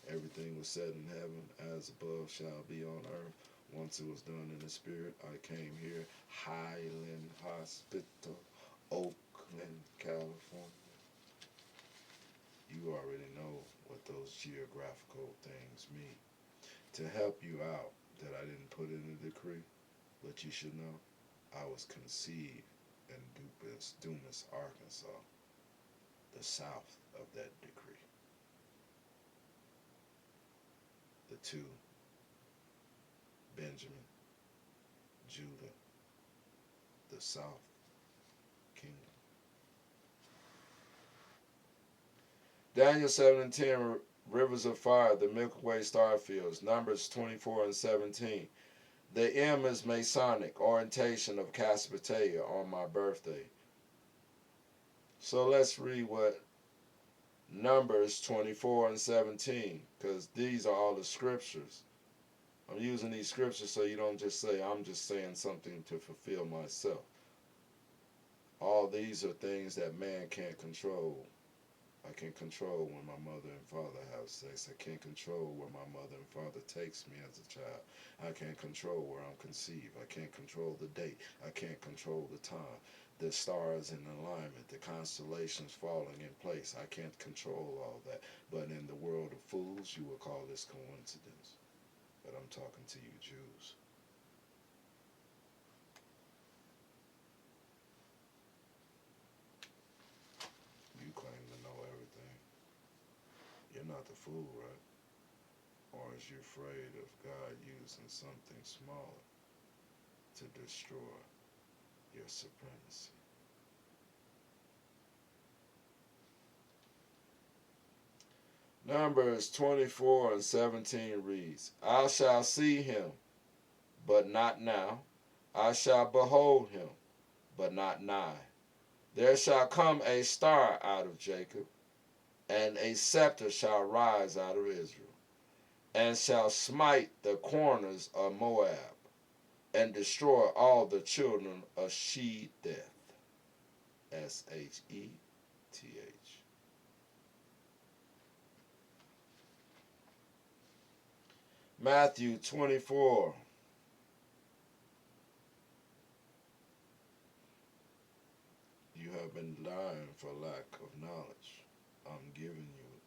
A: Everything was said in heaven, as above shall be on earth. Once it was done in the spirit, I came here, Highland Hospital, Oakland, California. You already know what those geographical things mean. To help you out, that I didn't put in a decree, but you should know, I was conceived in Dupin Dumas, Arkansas, the south of that decree. The two, Benjamin, Judah, the south kingdom. Daniel 7:10, rivers of fire, the Milky Way star fields. Numbers 24:17. The M is Masonic, orientation of Cassiopeia on my birthday. So let's read what Numbers 24:17, because these are all the scriptures. I'm using these scriptures so you don't just say, I'm just saying something to fulfill myself. All these are things that man can't control. I can control when my mother and father have sex. I can't control where my mother and father takes me as a child. I can't control where I'm conceived. I can't control the date. I can't control the time. The stars in alignment, the constellations falling in place. I can't control all that. But in the world of fools, you will call this coincidence. But I'm talking to you Jews. You claim to know everything. You're not the fool, right? Or is you afraid of God using something smaller to destroy your supremacy? Numbers 24:17 reads, I shall see him, but not now. I shall behold him, but not nigh. There shall come a star out of Jacob, and a scepter shall rise out of Israel, and shall smite the corners of Moab, and destroy all the children of Shedeth. Shethh. Matthew 24. You have been dying for lack of knowledge. I'm giving you it.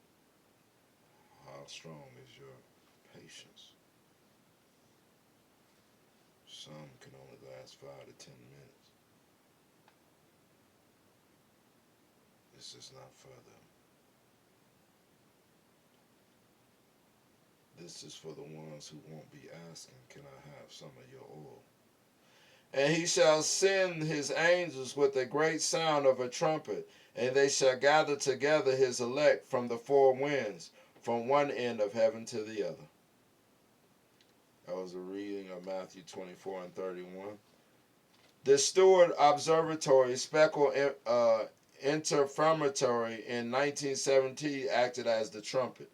A: How strong is your patience? Some can only last 5 to 10 minutes. This is not for them. This is for the ones who won't be asking, can I have some of your oil? And he shall send his angels with a great sound of a trumpet, and they shall gather together his elect from the four winds, from one end of heaven to the other. That was a reading of Matthew 24:31. The Stewart Observatory Speckle Interferometry in 1970 acted as the trumpet.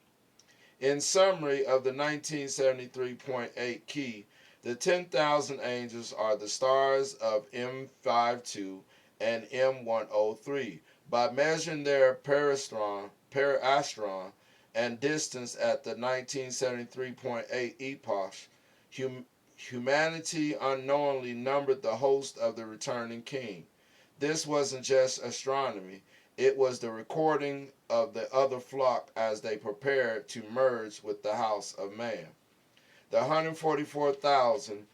A: In summary of the 1973.8 key, the 10,000 angels are the stars of M52 and M103. By measuring their perastron and distance at the 1973.8 epoch, humanity unknowingly numbered the host of the returning king. This wasn't just astronomy, it was the recording of the other flock as they prepared to merge with the house of man. The 144,000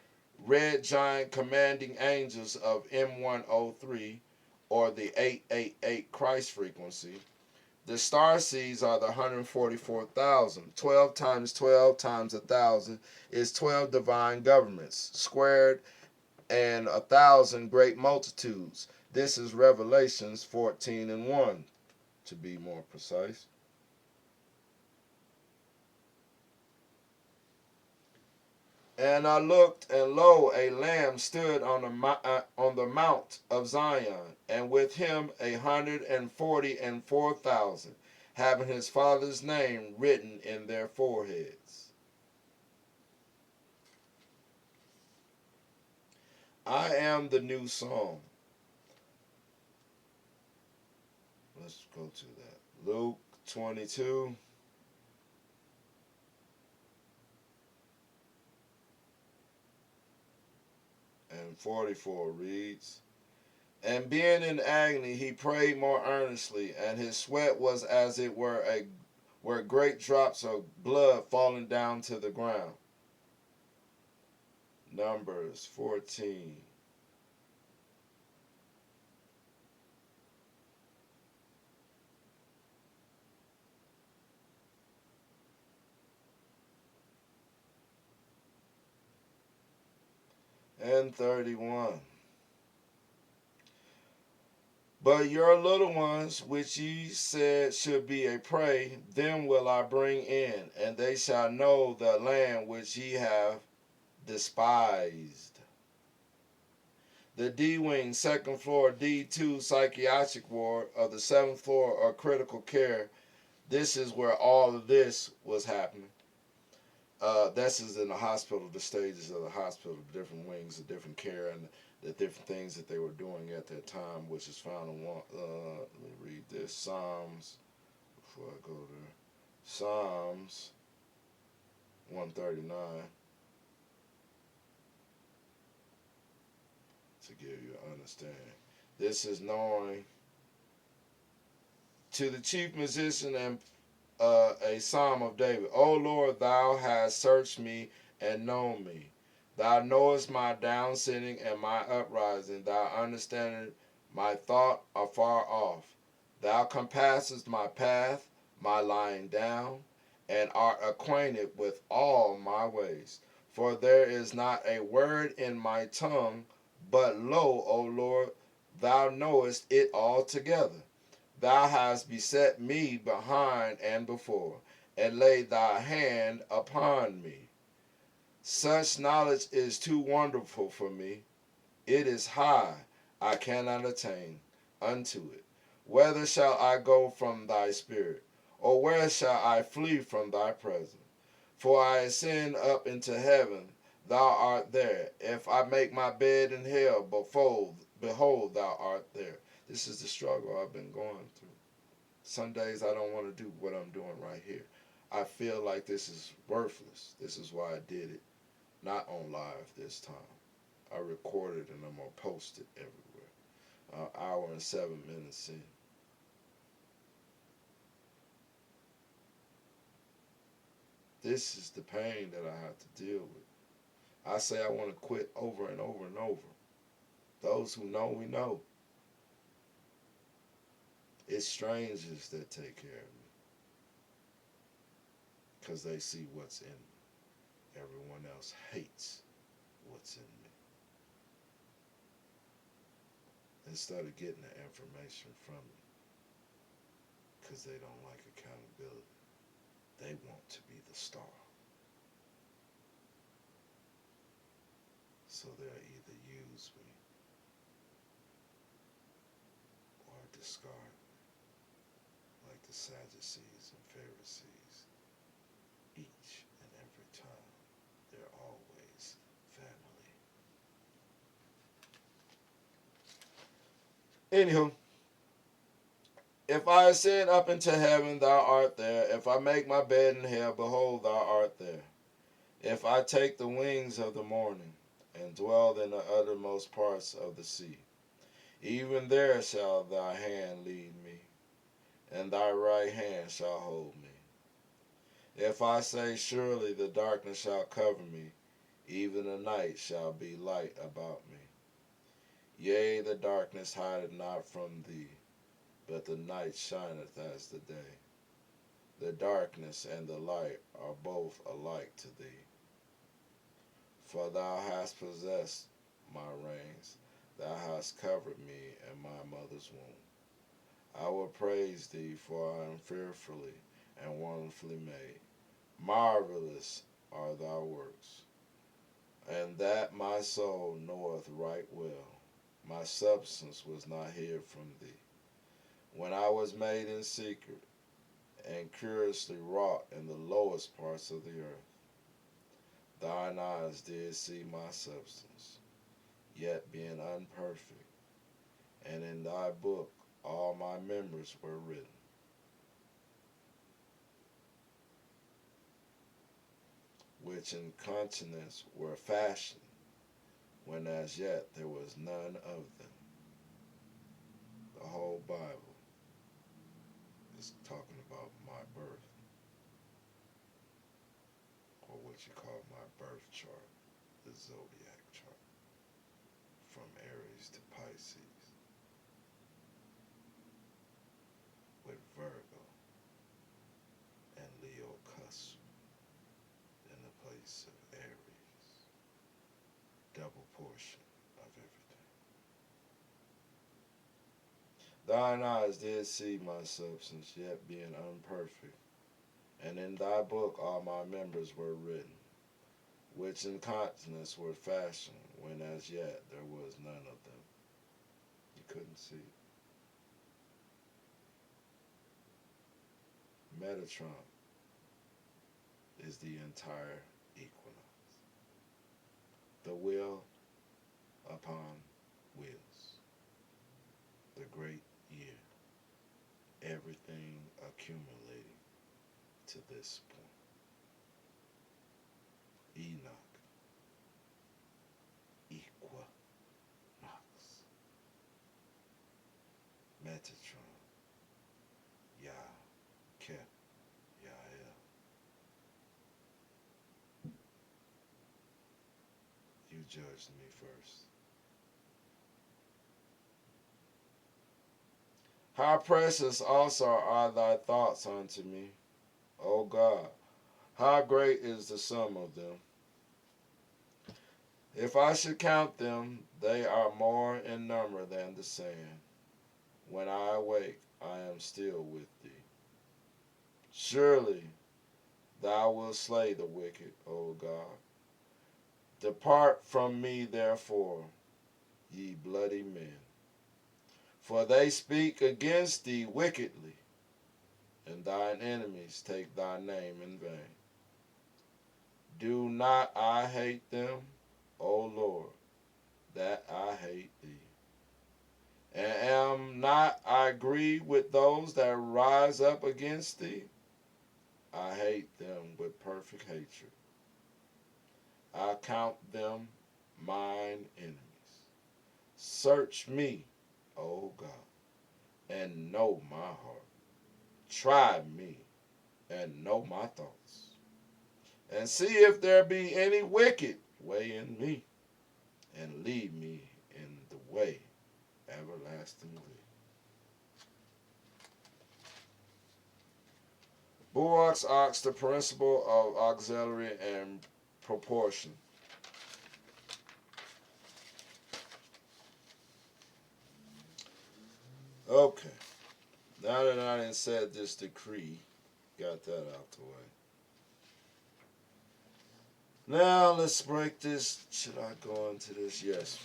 A: red giant commanding angels of M103, or the 888 Christ frequency. The star seeds are the 144,000. 12 times 12 times 1,000 is 12 divine governments, squared, and 1,000 great multitudes. This is Revelations 14:1, to be more precise. And I looked, and lo, a lamb stood on the mount of Zion, and with him 144,000, having his father's name written in their foreheads. I am the new song. Let's go to that. Luke 22. And 44 reads, and being in agony, he prayed more earnestly, and his sweat was as it were great drops of blood falling down to the ground. Numbers 14. and 31. But your little ones, which ye said should be a prey, them will I bring in, and they shall know the land which ye have despised. The D Wing, second floor, D2 psychiatric ward of the seventh floor or critical care. This is where all of this was happening. This is in the hospital, the stages of the hospital, the different wings, the different care, and the different things that they were doing at that time, which is found in one. Let me read this Psalms before I go there. Psalms 139 to give you an understanding. This is knowing to the chief musician and a psalm of David. O Lord, thou hast searched me and known me. Thou knowest my down sitting and my uprising. Thou understandest my thought afar off. Thou compassest my path, my lying down, and art acquainted with all my ways. For there is not a word in my tongue, but lo, O Lord, thou knowest it altogether. Thou hast beset me behind and before, and laid thy hand upon me. Such knowledge is too wonderful for me. It is high, I cannot attain unto it. Whither shall I go from thy spirit? Or where shall I flee from thy presence? For I ascend up into heaven, thou art there. If I make my bed in hell, behold, thou art there. This is the struggle I've been going through. Some days I don't want to do what I'm doing right here. I feel like this is worthless. This is why I did it. Not on live this time. I recorded and I'm going to post it everywhere. Hour and 7 minutes in. This is the pain that I have to deal with. I say I want to quit over and over and over. Those who know me know. It's strangers that take care of me because they see what's in me. Everyone else hates what's in me. Instead of getting the information from me because they don't like accountability, they want to be the star. So they'll either use me or discard me, like the Sadducees and Pharisees. Each and every time, they're always family. Anywho, if I ascend up into heaven, thou art there. If I make my bed in hell, behold, thou art there. If I take the wings of the morning and dwell in the uttermost parts of the sea, even there shall thy hand lead me, and thy right hand shall hold me. If I say, surely the darkness shall cover me, even the night shall be light about me. Yea, the darkness hideth not from thee, but the night shineth as the day. The darkness and the light are both alike to thee. For thou hast possessed my reins, thou hast covered me in my mother's womb. I will praise thee, for I am fearfully and wonderfully made. Marvelous are thy works, and that my soul knoweth right well. My substance was not hid from thee, when I was made in secret, and curiously wrought in the lowest parts of the earth. Thine eyes did see my substance, yet being unperfect, and in thy book all my members were written, which in continence were fashioned, when as yet there was none of them. The whole Bible is talking about my birth, or what you call my birth chart, the zodiac chart, from Aries to Pisces, with Virgo and Leo cusp in the place of Aries, double portion of everything. Thine eyes did see my substance, yet being unperfect, and in thy book all my members were written, which in continents were fashioned, when as yet there was none of them. You couldn't see. Metatron is the entire equinox. The wheel upon wheels. The great year. Everything accumulating to this point. Enoch. Equinox. Metatron. Yah. Kep. Yael. You judged me first. How precious also are thy thoughts unto me, O God. How great is the sum of them. If I should count them, they are more in number than the sand. When I awake, I am still with thee. Surely thou wilt slay the wicked, O God. Depart from me, therefore, ye bloody men. For they speak against thee wickedly, and thine enemies take thy name in vain. Do not I hate them, O Lord, that I hate thee? And am not I grieved with those that rise up against thee? I hate them with perfect hatred. I count them mine enemies. Search me, O God, and know my heart. Try me and know my thoughts. And see if there be any wicked way in me, and lead me in the way everlastingly. Bullock's ox, the principle of auxiliary and proportion. Okay, now that I done said this decree, got that out the way. Now let's break this. Should I go into this? Yes.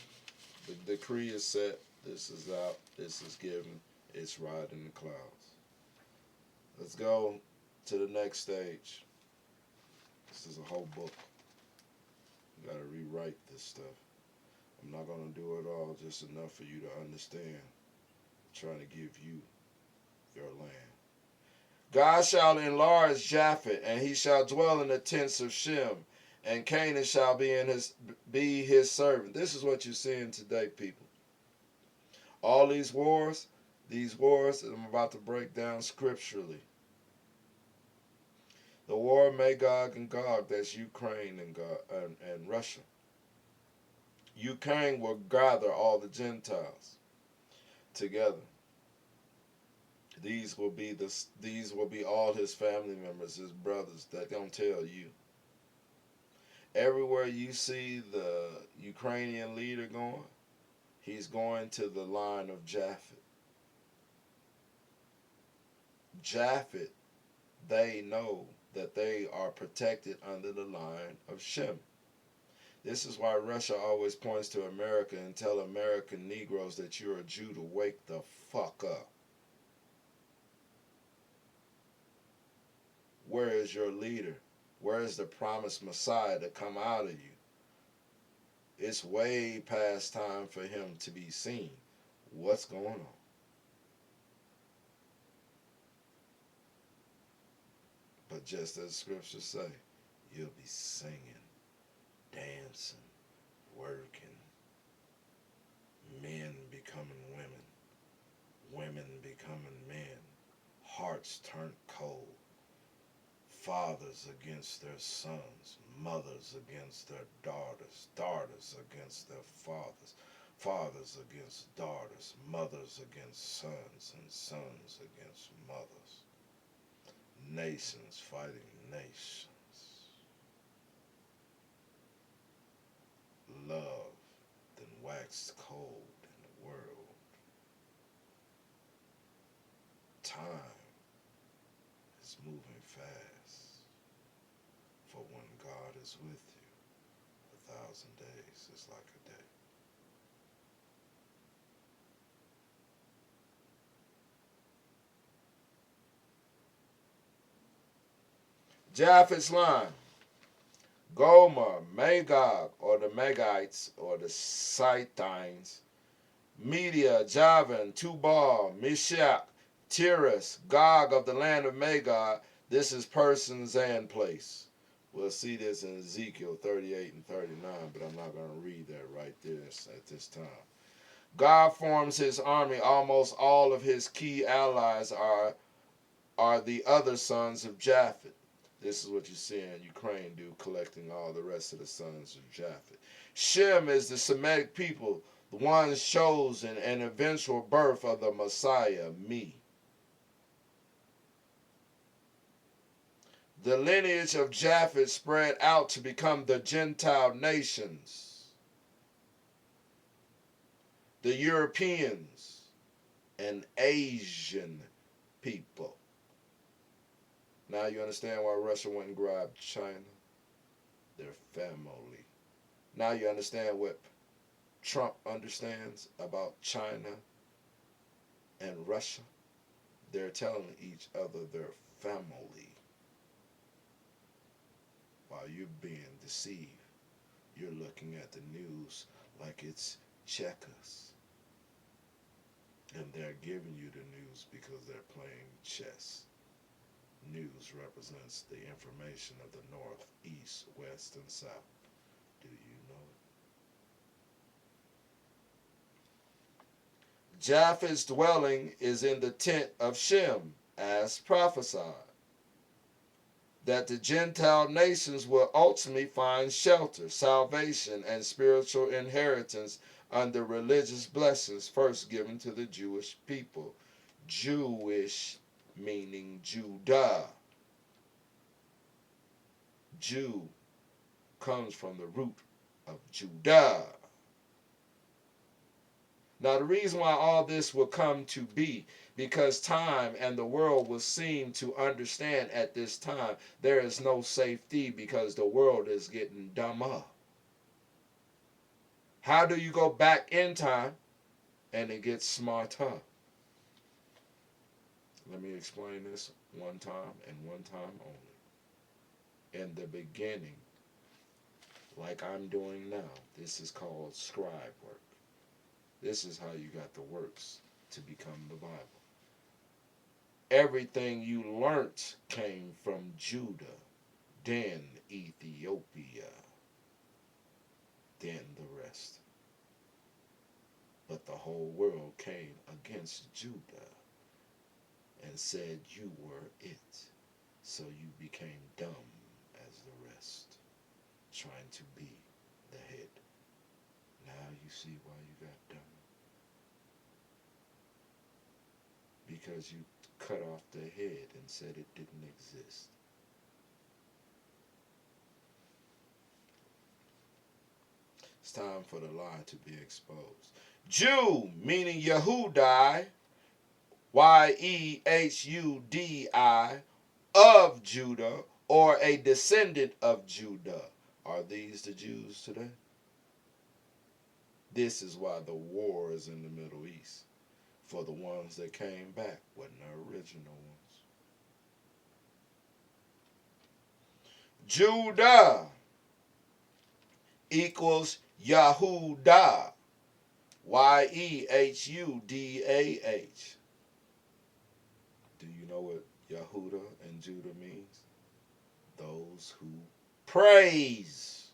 A: The decree is set. This is out. This is given. It's riding the clouds. Let's go to the next stage. This is a whole book. You gotta rewrite this stuff. I'm not gonna do it all, just enough for you to understand. I'm trying to give you your land. God shall enlarge Japheth, and he shall dwell in the tents of Shem, and Canaan shall be his servant. This is what you're seeing today, people. All these wars that I'm about to break down scripturally. The war of Magog and Gog, that's Ukraine and Russia. Ukraine will gather all the Gentiles together. These will be all his family members, his brothers. That don't tell you. Everywhere you see the Ukrainian leader going, he's going to the line of Japheth. Japheth, they know that they are protected under the line of Shem. This is why Russia always points to America and tell American Negroes that you're a Jew to wake the fuck up. Where is your leader? Where is the promised Messiah to come out of you? It's way past time for him to be seen. What's going on? But just as scriptures say, you'll be singing, dancing, working, men becoming women, women becoming men, hearts turned cold, fathers against their sons, mothers against their daughters, daughters against their fathers, fathers against daughters, mothers against sons, and sons against mothers. Nations fighting nations. Love waxed cold in the world. Time is moving fast. For when God is with you, 1,000 days is like a day. Japheth's line. Gomer, Magog, or the Magites, or the Scythians, Media, Javan, Tubal, Meshach, Tiras, Gog of the land of Magog. This is persons and place. We'll see this in Ezekiel 38 and 39, but I'm not going to read that right there at this time. God forms his army. Almost all of his key allies are the other sons of Japheth. This is what you see in Ukraine do, collecting all the rest of the sons of Japheth. Shem is the Semitic people, the ones chosen and eventual birth of the Messiah, me. The lineage of Japheth spread out to become the Gentile nations, the Europeans, and Asian people. Now you understand why Russia went and grabbed China? Their family. Now you understand what Trump understands about China and Russia? They're telling each other their family. While you're being deceived, you're looking at the news like it's checkers. And they're giving you the news because they're playing chess. News represents the information of the north, east, west, and south. Do you know it? Japheth's dwelling is in the tent of Shem, as prophesied, that the Gentile nations will ultimately find shelter, salvation, and spiritual inheritance under religious blessings first given to the Jewish people. Jewish meaning Judah. Jew comes from the root of Judah. Now the reason why all this will come to be, because time and the world will seem to understand at this time there is no safety because the world is getting dumber. How do you go back in time and it gets smarter? Let me explain this one time and one time only. In the beginning, like I'm doing now, this is called scribe work. This is how you got the works to become the Bible. Everything you learnt came from Judah, then Ethiopia, then the rest. But the whole world came against Judah and said you were it. So you became dumb as the rest, trying to be the head. Now you see why you got dumb. Because you cut off the head and said it didn't exist. It's time for the lie to be exposed. Jew, meaning Yehudai, Yehudi, of Judah, or a descendant of Judah. Are these the Jews today? This is why the war is in the Middle East. For the ones that came back, wasn't the original ones. Judah equals Yahudah. Yehudah. Do you know what Yahudah and Judah means? Those who praise.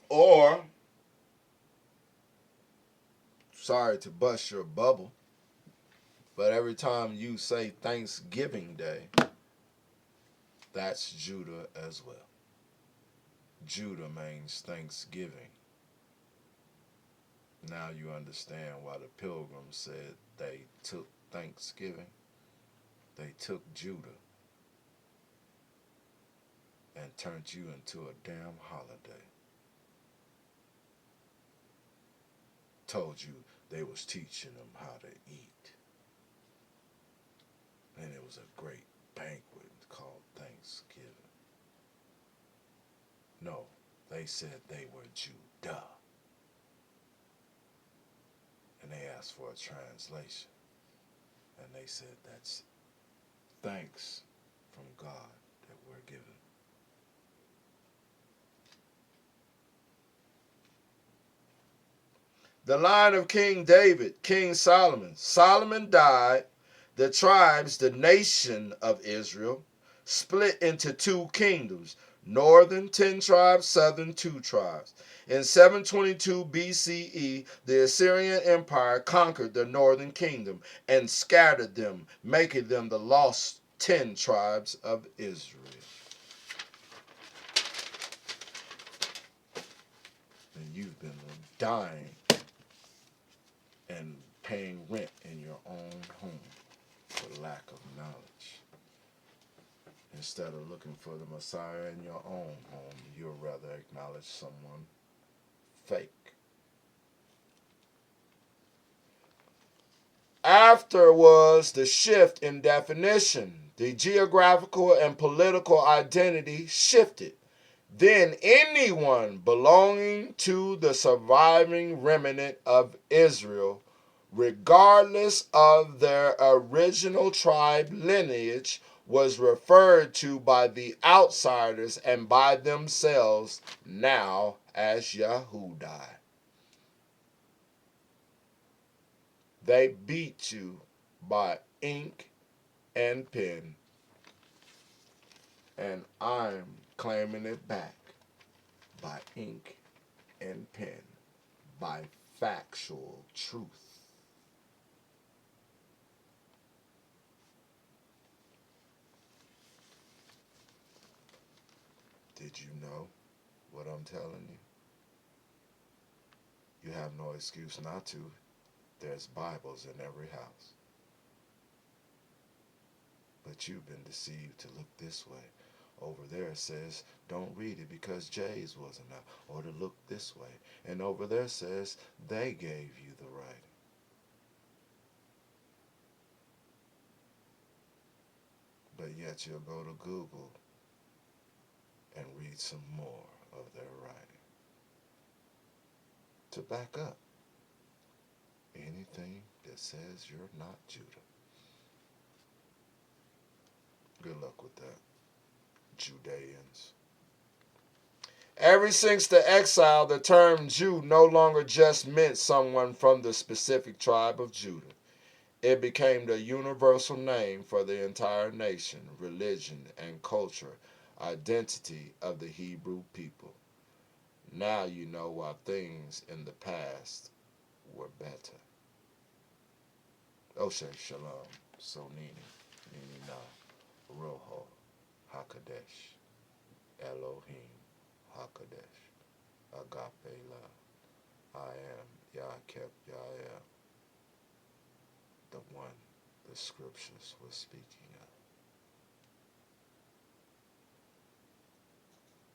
A: Or, sorry to bust your bubble, but every time you say Thanksgiving Day, that's Judah as well. Judah means Thanksgiving. Now you understand why the Pilgrims said they took Thanksgiving. They took Judah and turned you into a damn holiday. Told you they was teaching them how to eat. And it was a great banquet called Thanksgiving. No, they said they were Judah. And they asked for a translation. And they said that's thanks from God that we're given. The line of King David, King Solomon. Solomon died. The tribes, the nation of Israel, split into two kingdoms. Northern 10 tribes, southern 2 tribes. In 722 BCE, the Assyrian Empire conquered the northern kingdom and scattered them, making them the lost 10 tribes of Israel. And you've been dying and paying rent in your own home for lack of knowledge. Instead of looking for the Messiah in your own home, you'll rather acknowledge someone fake. After was the shift in definition. The geographical and political identity shifted. Then anyone belonging to the surviving remnant of Israel, regardless of their original tribe lineage, was referred to by the outsiders and by themselves now as Yahudai. They beat you by ink and pen, and I'm claiming it back by ink and pen, by factual truth. Did you know what I'm telling you? You have no excuse not to. There's Bibles in every house. But you've been deceived to look this way. Over there says, don't read it because Jay's wasn't out. Or to look this way. And over there says, they gave you the writing. But yet you'll go to Google and read some more of their writing to back up anything that says you're not Judah. Good luck with that, Judeans. Ever since the exile, the term Jew no longer just meant someone from the specific tribe of Judah. It became the universal name for the entire nation, religion, and culture identity of the Hebrew people. Now you know why things in the past were better. Oshe Shalom, Sonini, Nini Na, Roho, Hakadesh, Elohim, Hakadesh, Agape La, I am, Yah-Kep, Yah-El, the one the scriptures were speaking